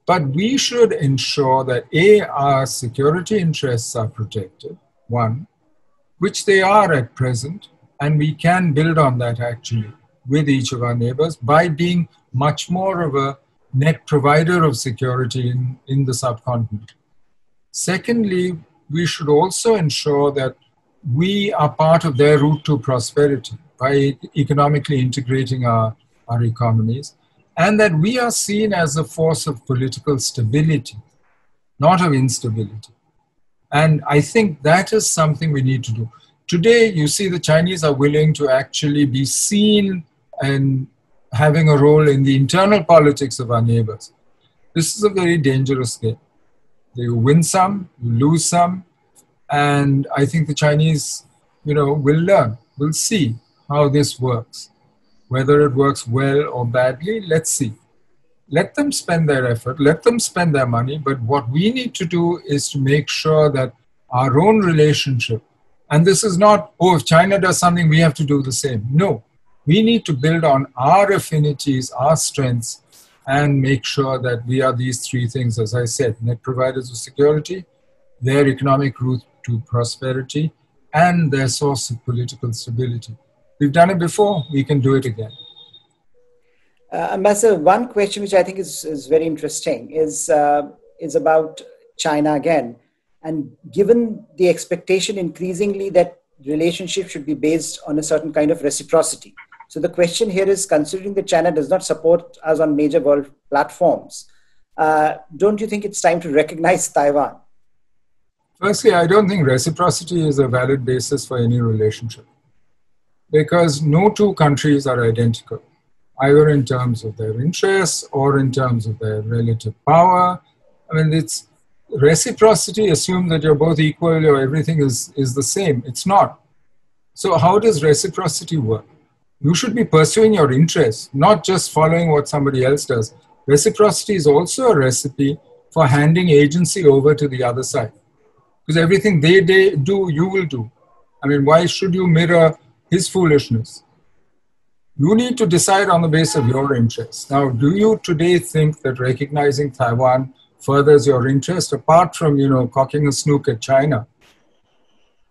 But we should ensure that our security interests are protected, one, which they are at present, and we can build on that actually with each of our neighbors by being much more of a net provider of security in the subcontinent. Secondly, we should also ensure that we are part of their route to prosperity by economically integrating our economies, and that we are seen as a force of political stability, not of instability. And I think that is something we need to do. Today, you see the Chinese are willing to actually be seen and having a role in the internal politics of our neighbors. This is a very dangerous game. You win some, you lose some, and I think the Chinese, will learn. We'll see how this works. Whether it works well or badly, let's see. Let them spend their effort, let them spend their money, but what we need to do is to make sure that our own relationship, and this is not, if China does something, we have to do the same. No, we need to build on our affinities, our strengths, and make sure that we are these three things, as I said, net providers of security, their economic route to prosperity and their source of political stability. We've done it before, we can do it again. Ambassador, one question which I think is very interesting is about China again. And given the expectation increasingly that relationships should be based on a certain kind of reciprocity. So the question here is, considering that China does not support us on major world platforms, don't you think it's time to recognize Taiwan? Firstly, I don't think reciprocity is a valid basis for any relationship, because no two countries are identical, either in terms of their interests or in terms of their relative power. I mean, reciprocity assumes that you're both equal or everything is the same. It's not. So how does reciprocity work? You should be pursuing your interests, not just following what somebody else does. Reciprocity is also a recipe for handing agency over to the other side. Because everything they do, you will do. I mean, why should you mirror his foolishness? You need to decide on the basis of your interests. Now, do you today think that recognizing Taiwan furthers your interest, apart from, cocking a snook at China?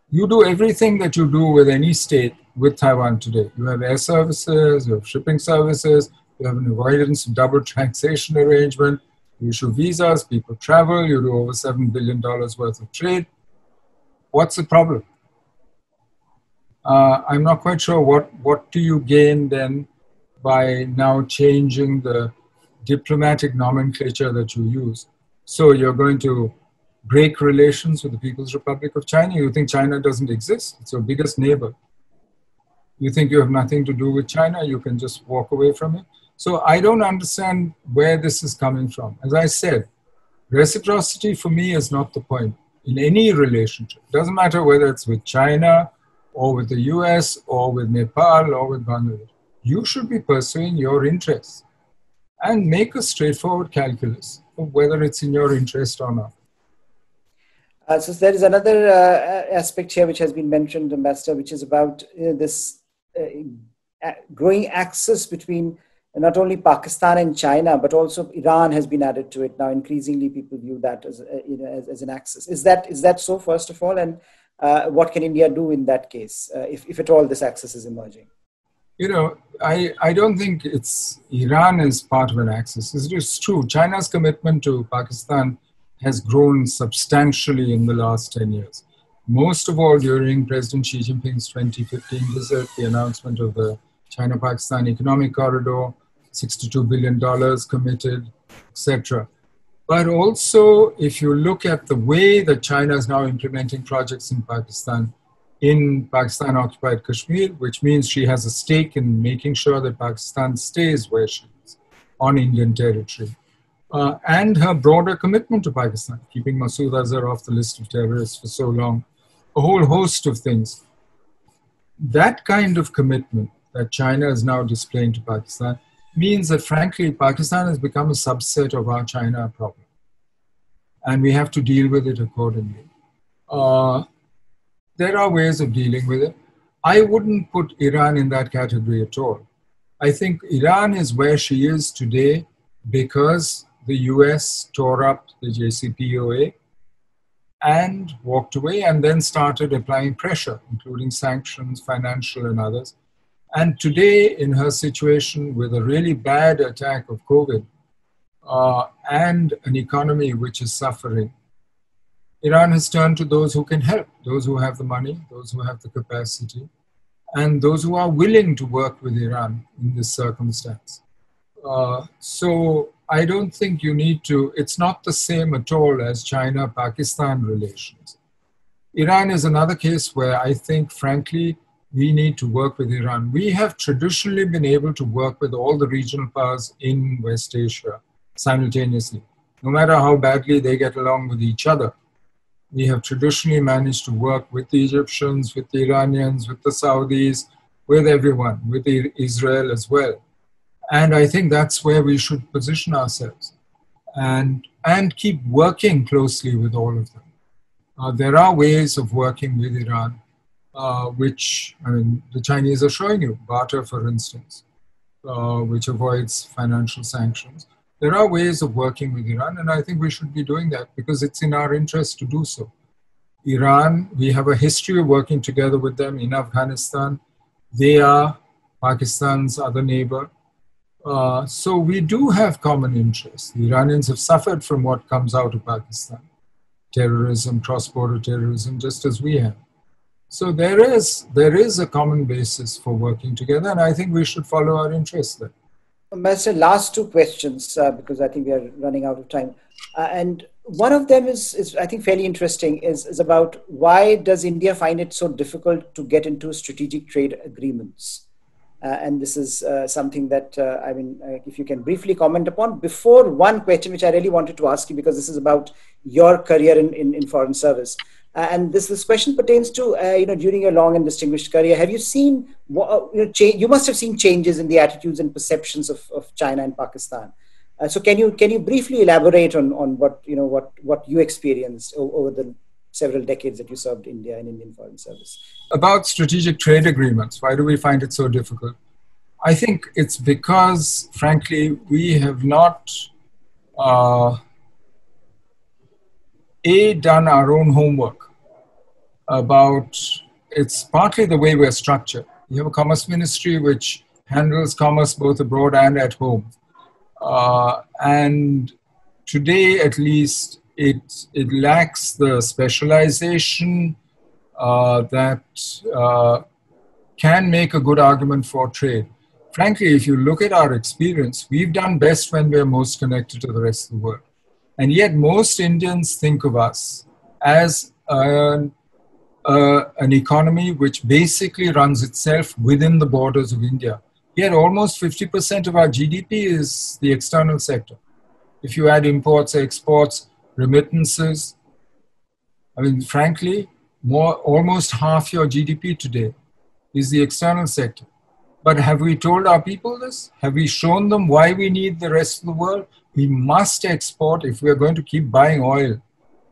You do everything that you do with any state with Taiwan today. You have air services, you have shipping services, you have an avoidance of double taxation arrangement, you issue visas, people travel, you do over $7 billion worth of trade. What's the problem? I'm not quite sure what do you gain then by now changing the diplomatic nomenclature that you use. So you're going to break relations with the People's Republic of China? You think China doesn't exist? It's your biggest neighbor. You think you have nothing to do with China? You can just walk away from it? So I don't understand where this is coming from. As I said, reciprocity for me is not the point in any relationship. It doesn't matter whether it's with China or with the US or with Nepal or with Bangladesh. You should be pursuing your interests and make a straightforward calculus of whether it's in your interest or not. So there is another aspect here which has been mentioned, Ambassador, which is about this growing axis between not only Pakistan and China, but also Iran has been added to it. Now, increasingly, people view that as as an axis. Is that so, first of all? And what can India do in that case, if at all this axis is emerging? I don't think Iran is part of an axis. It's true. China's commitment to Pakistan has grown substantially in the last 10 years. Most of all during President Xi Jinping's 2015 visit, the announcement of the China-Pakistan Economic Corridor, $62 billion committed, etc. But also, if you look at the way that China is now implementing projects in Pakistan-occupied Kashmir, which means she has a stake in making sure that Pakistan stays where she is, on Indian territory. And her broader commitment to Pakistan, keeping Masood Azhar off the list of terrorists for so long, a whole host of things. That kind of commitment that China is now displaying to Pakistan means that, frankly, Pakistan has become a subset of our China problem. And we have to deal with it accordingly. There are ways of dealing with it. I wouldn't put Iran in that category at all. I think Iran is where she is today because the US tore up the JCPOA and walked away and then started applying pressure, including sanctions, financial and others. And today, in her situation with a really bad attack of COVID and an economy which is suffering, Iran has turned to those who can help, those who have the money, those who have the capacity, and those who are willing to work with Iran in this circumstance. So I don't think you need to, it's not the same at all as China-Pakistan relations. Iran is another case where I think, frankly, we need to work with Iran. We have traditionally been able to work with all the regional powers in West Asia simultaneously, no matter how badly they get along with each other. We have traditionally managed to work with the Egyptians, with the Iranians, with the Saudis, with everyone, with Israel as well. And I think that's where we should position ourselves and keep working closely with all of them. There are ways of working with Iran, which, I mean, the Chinese are showing you, barter, for instance, which avoids financial sanctions. There are ways of working with Iran, and I think we should be doing that because it's in our interest to do so. Iran, we have a history of working together with them. In Afghanistan, they are Pakistan's other neighbor. So we do have common interests. The Iranians have suffered from what comes out of Pakistan, terrorism, cross-border terrorism, just as we have. So there is a common basis for working together, and I think we should follow our interests there. Master, last two questions because I think we are running out of time. And one of them is I think fairly interesting, is about why does India find it so difficult to get into strategic trade agreements? And this is something that, if you can briefly comment upon. Before one question, which I really wanted to ask you, because this is about your career in foreign service. And this question pertains to, during your long and distinguished career, have you seen, you must have seen changes in the attitudes and perceptions of China and Pakistan. So can you briefly elaborate on what you experienced over the several decades that you served India and Indian Foreign Service? About strategic trade agreements, why do we find it so difficult? I think it's because, frankly, we have not done our own homework about, it's partly the way we're structured. We have a commerce ministry which handles commerce both abroad and at home. And today, at least, it lacks the specialization that can make a good argument for trade. Frankly, if you look at our experience, we've done best when we're most connected to the rest of the world. And yet most Indians think of us as an economy which basically runs itself within the borders of India. Yet almost 50% of our GDP is the external sector. If you add imports, exports, remittances, I mean, frankly, almost half your GDP today is the external sector. But have we told our people this? Have we shown them why we need the rest of the world? We must export if we're going to keep buying oil.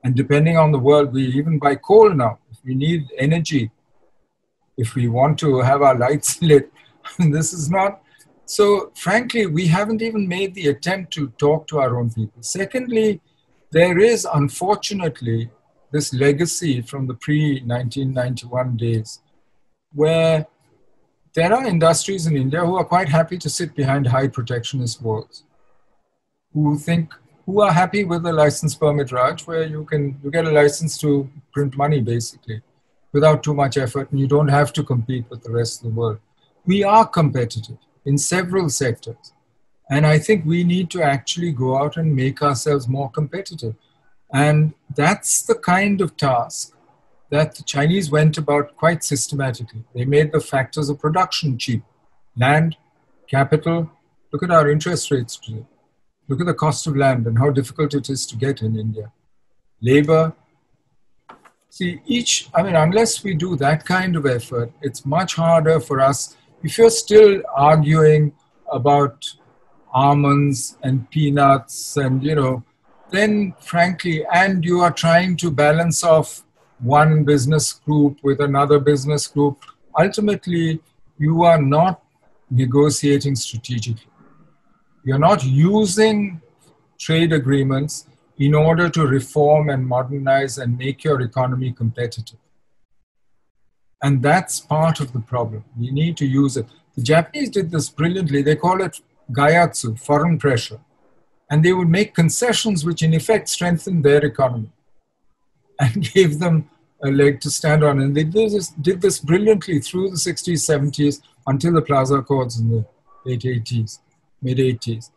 And depending on the world, we even buy coal now. If we need energy, if we want to have our lights lit, this is not. So frankly, we haven't even made the attempt to talk to our own people. Secondly, there is unfortunately this legacy from the pre-1991 days where there are industries in India who are quite happy to sit behind high protectionist walls, who are happy with the license permit Raj, where you get a license to print money basically without too much effort, and you don't have to compete with the rest of the world. We are competitive in several sectors. And I think we need to actually go out and make ourselves more competitive. And that's the kind of task that the Chinese went about quite systematically. They made the factors of production cheap. Land, capital, look at our interest rates today. Look at the cost of land and how difficult it is to get in India. Labor. See, unless we do that kind of effort, it's much harder for us. If you're still arguing about almonds and peanuts and, then frankly, and you are trying to balance off one business group with another business group, ultimately you are not negotiating strategically. You're not using trade agreements in order to reform and modernize and make your economy competitive. And that's part of the problem. We need to use it. The Japanese did this brilliantly. They call it gaiatsu, foreign pressure. And they would make concessions which in effect strengthened their economy and gave them a leg to stand on. And they did this brilliantly through the 60s, 70s, until the Plaza Accords in the late 80s, mid 80s.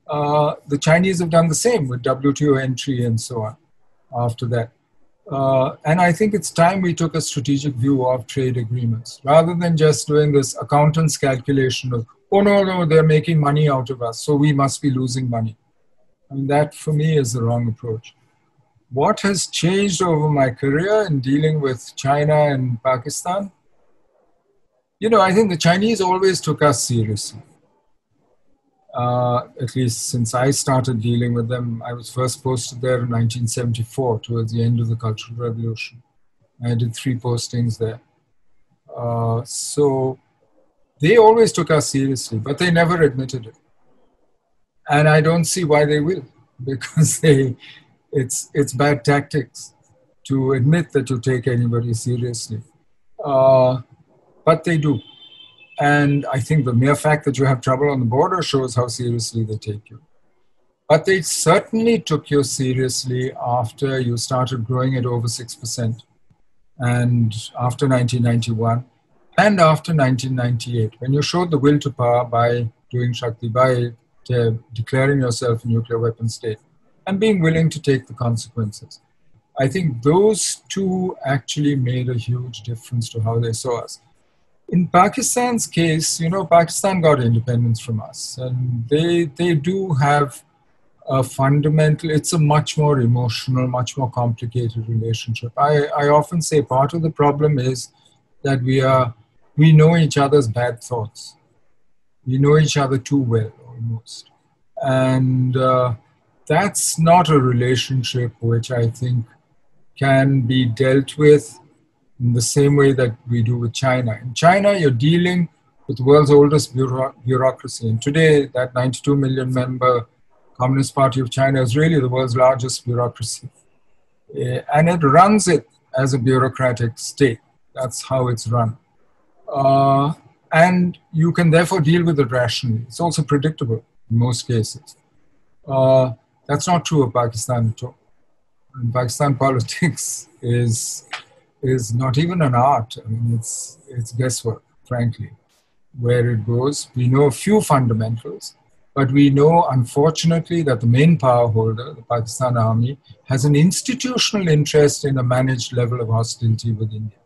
The Chinese have done the same with WTO entry and so on after that. And I think it's time we took a strategic view of trade agreements rather than just doing this accountant's calculation of, oh no, they're making money out of us, so we must be losing money. And that for me is the wrong approach. What has changed over my career in dealing with China and Pakistan? I think the Chinese always took us seriously. At least since I started dealing with them. I was first posted there in 1974, towards the end of the Cultural Revolution. I did 3 postings there. So they always took us seriously, but they never admitted it. And I don't see why they will, because it's bad tactics to admit that you take anybody seriously. But they do. And I think the mere fact that you have trouble on the border shows how seriously they take you. But they certainly took you seriously after you started growing at over 6%, and after 1991, and after 1998, when you showed the will to power by doing Shakti, by declaring yourself a nuclear weapon state, and being willing to take the consequences. I think those two actually made a huge difference to how they saw us. In Pakistan's case, you know, Pakistan got independence from us, and they do have a fundamental, it's a much more emotional, much more complicated relationship. I often say part of the problem is that we know each other's bad thoughts. We know each other too well, almost. And that's not a relationship which I think can be dealt with in the same way that we do with China. In China, you're dealing with the world's oldest bureaucracy. And today, that 92 million member Communist Party of China is really the world's largest bureaucracy. And it runs it as a bureaucratic state. That's how it's run. And you can therefore deal with it rationally. It's also predictable in most cases. That's not true of Pakistan at all. In Pakistan, politics is not even an art. I mean, it's guesswork, frankly, where it goes. We know a few fundamentals, but we know, unfortunately, that the main power holder, the Pakistan Army, has an institutional interest in a managed level of hostility with India.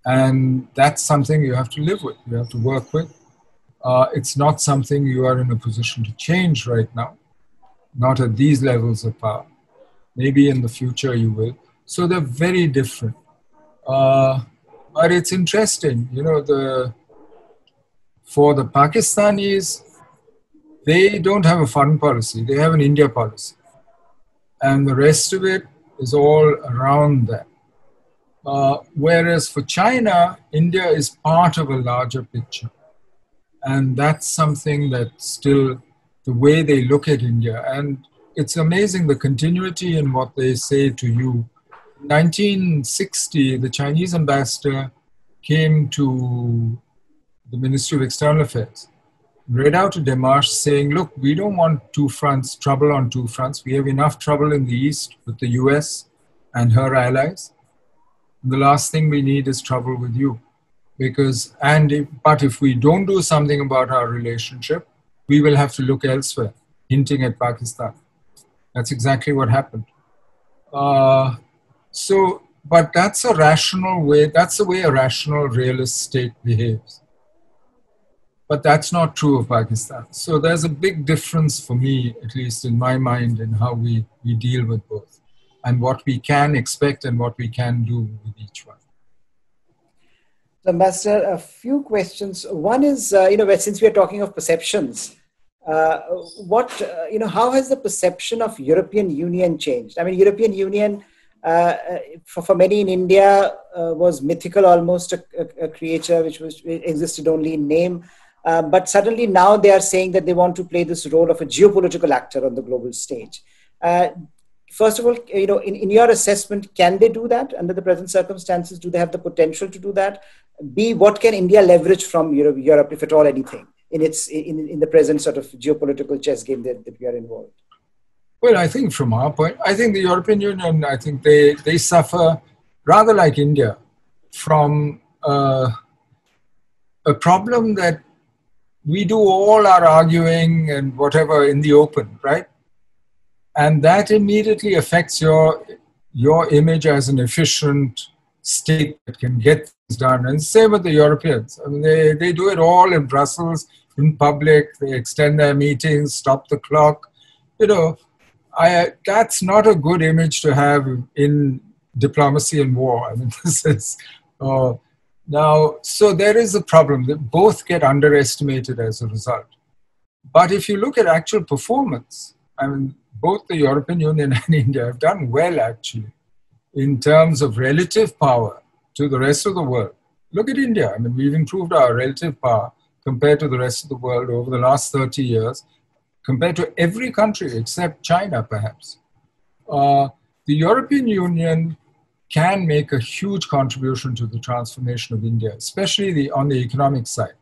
And that's something you have to live with, you have to work with. It's not something you are in a position to change right now, not at these levels of power. Maybe in the future you will. So they're very different. But it's interesting, you know, for the Pakistanis, they don't have a foreign policy, they have an India policy. And the rest of it is all around that. Whereas for China, India is part of a larger picture. And that's something that still, the way they look at India. And it's amazing the continuity in what they say to you. In 1960, the Chinese ambassador came to the Ministry of External Affairs, read out a démarche saying, look, we don't want two fronts, trouble on two fronts. We have enough trouble in the East with the US and her allies. The last thing we need is trouble with you. But if we don't do something about our relationship, we will have to look elsewhere, hinting at Pakistan. That's exactly what happened. But that's a rational way, that's the way a rational realist state behaves. But that's not true of Pakistan. So there's a big difference for me, at least in my mind, in how we deal with both and what we can expect and what we can do with each one. Ambassador, a few questions. One is, since we are talking of perceptions, how has the perception of European Union changed? I mean, European Union, for many in India, was mythical, almost a creature which existed only in name. But suddenly now they are saying that they want to play this role of a geopolitical actor on the global stage. First of all, in your assessment, can they do that under the present circumstances? Do they have the potential to do that? B, what can India leverage from Europe, if at all anything, in the present sort of geopolitical chess game that we are involved? Well, I think from our point, I think the European Union, I think they suffer, rather like India, from a problem that we do all our arguing and whatever in the open, right? And that immediately affects your image as an efficient state that can get things done. And same with the Europeans. I mean, they do it all in Brussels, in public. They extend their meetings, stop the clock. That's not a good image to have in diplomacy and war. I mean, this is now. So there is a problem that both get underestimated as a result. But if you look at actual performance, I mean, both the European Union and India have done well, actually, in terms of relative power to the rest of the world. Look at India. I mean, we've improved our relative power compared to the rest of the world over the last 30 years, compared to every country except China, perhaps. The European Union can make a huge contribution to the transformation of India, especially on the economic side.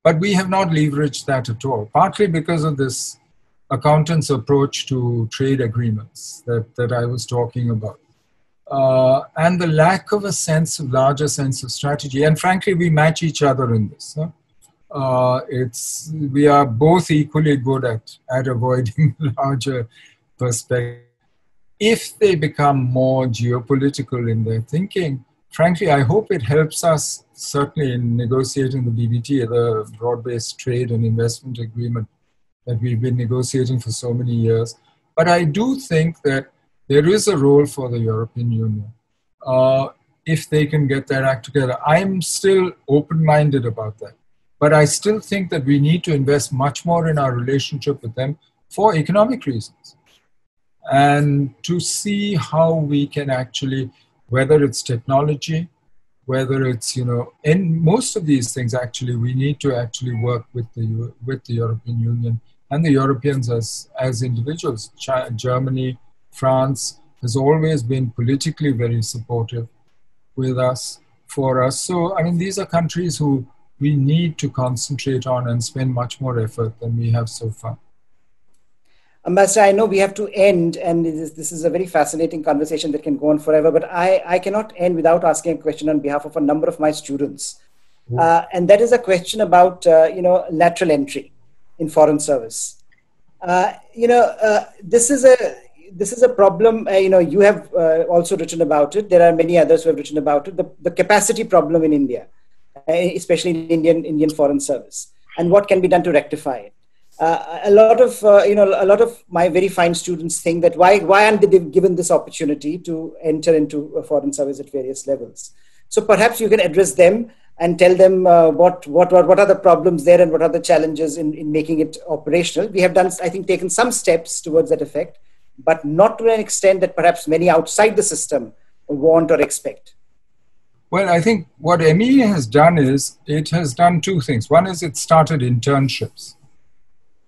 But we have not leveraged that at all, partly because of this accountant's approach to trade agreements that I was talking about. And the lack of a larger sense of strategy. And frankly, we match each other in this. Huh? We are both equally good at avoiding larger perspective. If they become more geopolitical in their thinking, frankly, I hope it helps us certainly in negotiating the BBT, the broad-based trade and investment agreement that we've been negotiating for so many years. But I do think that there is a role for the European Union if they can get their act together. I'm still open-minded about that. But I still think that we need to invest much more in our relationship with them for economic reasons. And to see how we can actually, whether it's technology, whether it's, in most of these things, actually, we need to actually work with the European Union and the Europeans as individuals. Germany, France has always been politically very supportive with us, for us. So, I mean, these are countries who we need to concentrate on and spend much more effort than we have so far. Ambassador, I know we have to end, and this is a very fascinating conversation that can go on forever, but I cannot end without asking a question on behalf of a number of my students. And that is a question about, lateral entry in foreign service. This is a problem, you have also written about it. There are many others who have written about it, the capacity problem in India, especially in Indian foreign service, and what can be done to rectify it. A lot of my very fine students think that why aren't they given this opportunity to enter into a foreign service at various levels? So perhaps you can address them and tell them what are the problems there and what are the challenges in making it operational. We have taken some steps towards that effect, but not to an extent that perhaps many outside the system want or expect. Well, I think what MEA has done is it has done two things. One is it started internships,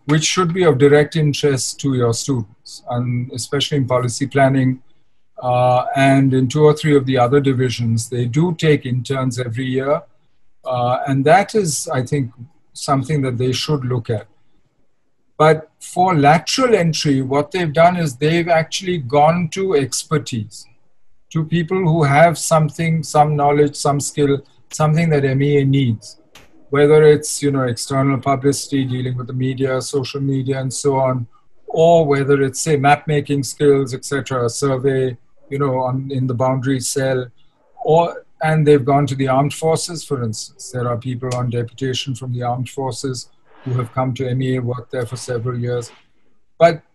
which should be of direct interest to your students, and especially in policy planning and in 2 or 3 of the other divisions. They do take interns every year, and that is, I think, something that they should look at. But for lateral entry, what they've done is they've actually gone to expertise, to people who have something, some knowledge, some skill, something that MEA needs. Whether it's, external publicity, dealing with the media, social media, and so on, or whether it's, say, map-making skills, etc., survey, in the boundary cell, and they've gone to the armed forces, for instance. There are people on deputation from the armed forces who have come to MEA, worked there for several years,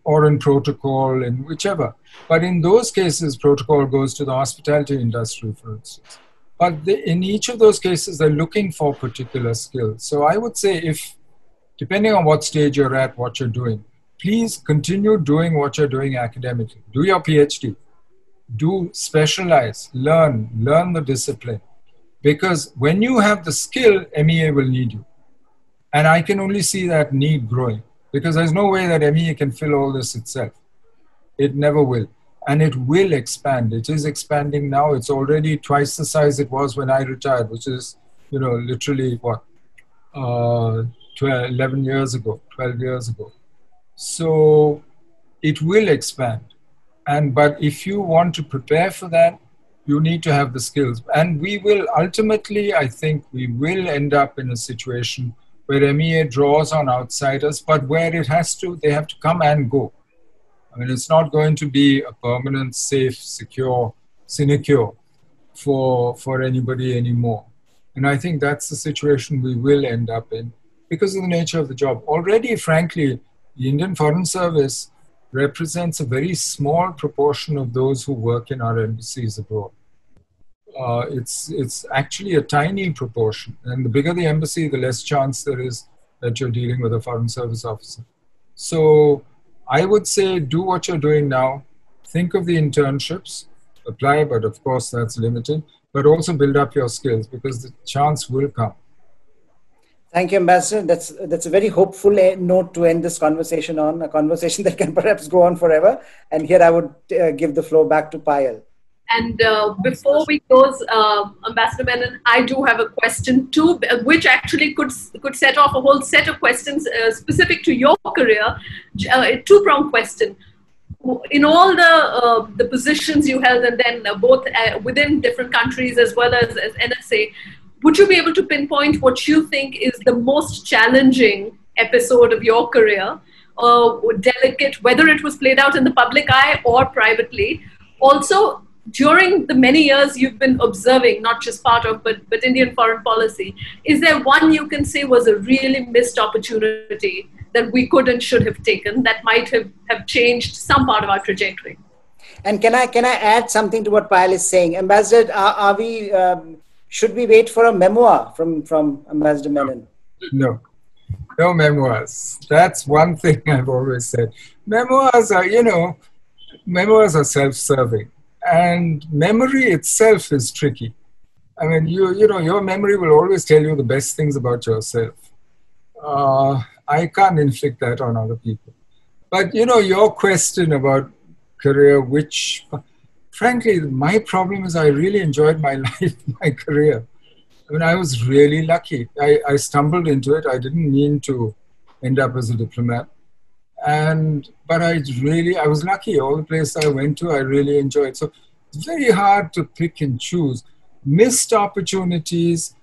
or in protocol, in whichever. But in those cases, protocol goes to the hospitality industry, for instance. But in each of those cases, they're looking for particular skills. So I would say depending on what stage you're at, what you're doing, please continue doing what you're doing academically. Do your PhD. Do specialize, learn the discipline. Because when you have the skill, MEA will need you. And I can only see that need growing. Because there's no way that MEA can fill all this itself. It never will. And it will expand. It is expanding now. It's already twice the size it was when I retired, which is, literally 11 years ago, 12 years ago. So it will expand. But if you want to prepare for that, you need to have the skills. And we will ultimately, I think, we will end up in a situation where MEA draws on outsiders, but where they have to come and go. I mean, it's not going to be a permanent, safe, secure sinecure for anybody anymore. And I think that's the situation we will end up in because of the nature of the job. Already, frankly, the Indian Foreign Service represents a very small proportion of those who work in our embassies abroad. It's actually a tiny proportion. And the bigger the embassy, the less chance there is that you're dealing with a Foreign Service officer. So I would say do what you're doing now. Think of the internships, apply, but of course that's limited, but also build up your skills because the chance will come. Thank you, Ambassador. That's a very hopeful note to end this conversation on, a conversation that can perhaps go on forever. And here I would give the floor back to Payal. And before we close, Ambassador Menon, I do have a question too, which actually could set off a whole set of questions specific to your career. A two-pronged question. In all the positions you held, and then both within different countries as well as NSA, would you be able to pinpoint what you think is the most challenging episode of your career, delicate, whether it was played out in the public eye or privately? Also, during the many years you've been observing, not just part of, but Indian foreign policy, is there one you can say was a really missed opportunity that we could and should have taken that might have changed some part of our trajectory? And can I add something to what Payal is saying? Ambassador, are we, should we wait for a memoir from Ambassador Menon? No memoirs. That's one thing I've always said. Memoirs are self-serving. And memory itself is tricky. I mean, your memory will always tell you the best things about yourself. I can't inflict that on other people. But, your question about career, which, frankly, my problem is I really enjoyed my life, my career. I mean, I was really lucky. I stumbled into it. I didn't mean to end up as a diplomat. But I was lucky. All the places I went to, I really enjoyed. So it's very hard to pick and choose. Missed opportunities,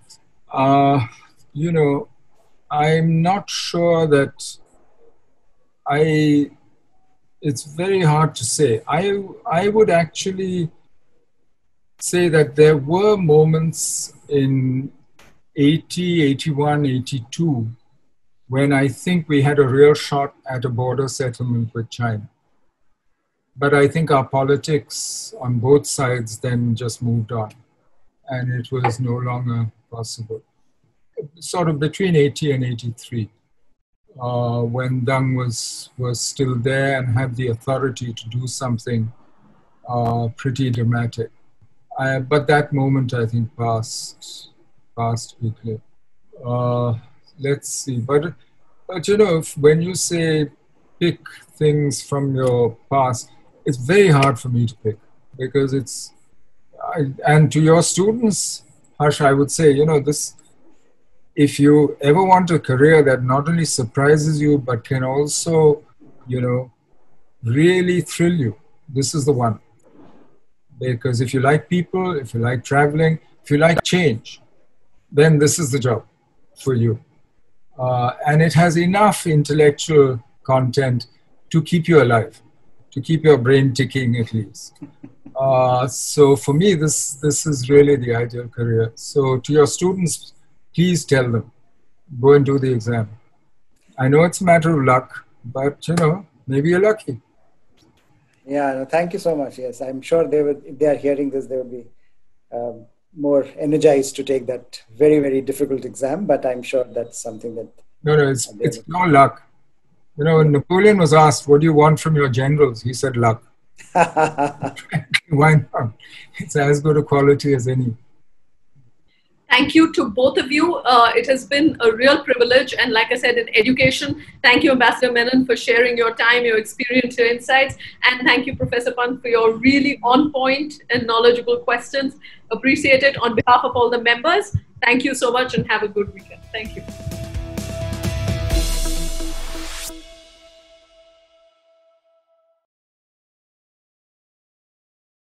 I'm not sure that it's very hard to say. I would actually say that there were moments in 80, 81, 82, when I think we had a real shot at a border settlement with China. But I think our politics on both sides then just moved on, and it was no longer possible. Sort of between 80 and 83, when Deng was still there and had the authority to do something pretty dramatic. But that moment, I think, passed quickly. Let's see. But when you say pick things from your past, it's very hard for me to pick, because and to your students, Harsh, I would say, if you ever want a career that not only surprises you, but can also, really thrill you, this is the one. Because if you like people, if you like traveling, if you like change, then this is the job for you. And it has enough intellectual content to keep you alive, to keep your brain ticking at least. So for me, this is really the ideal career. So to your students, please tell them, go and do the exam. I know it's a matter of luck, but maybe you're lucky. Yeah, no, thank you so much. Yes, I'm sure if they are hearing this, they will be more energized to take that very, very difficult exam. But I'm sure that's something that... No, it's no luck. When Napoleon was asked, what do you want from your generals? He said, luck. Why not? It's as good a quality as any. Thank you to both of you. It has been a real privilege. And like I said, in education, thank you, Ambassador Menon, for sharing your time, your experience, your insights. And thank you, Professor Pant, for your really on-point and knowledgeable questions. Appreciate it. On behalf of all the members, thank you so much and have a good weekend. Thank you.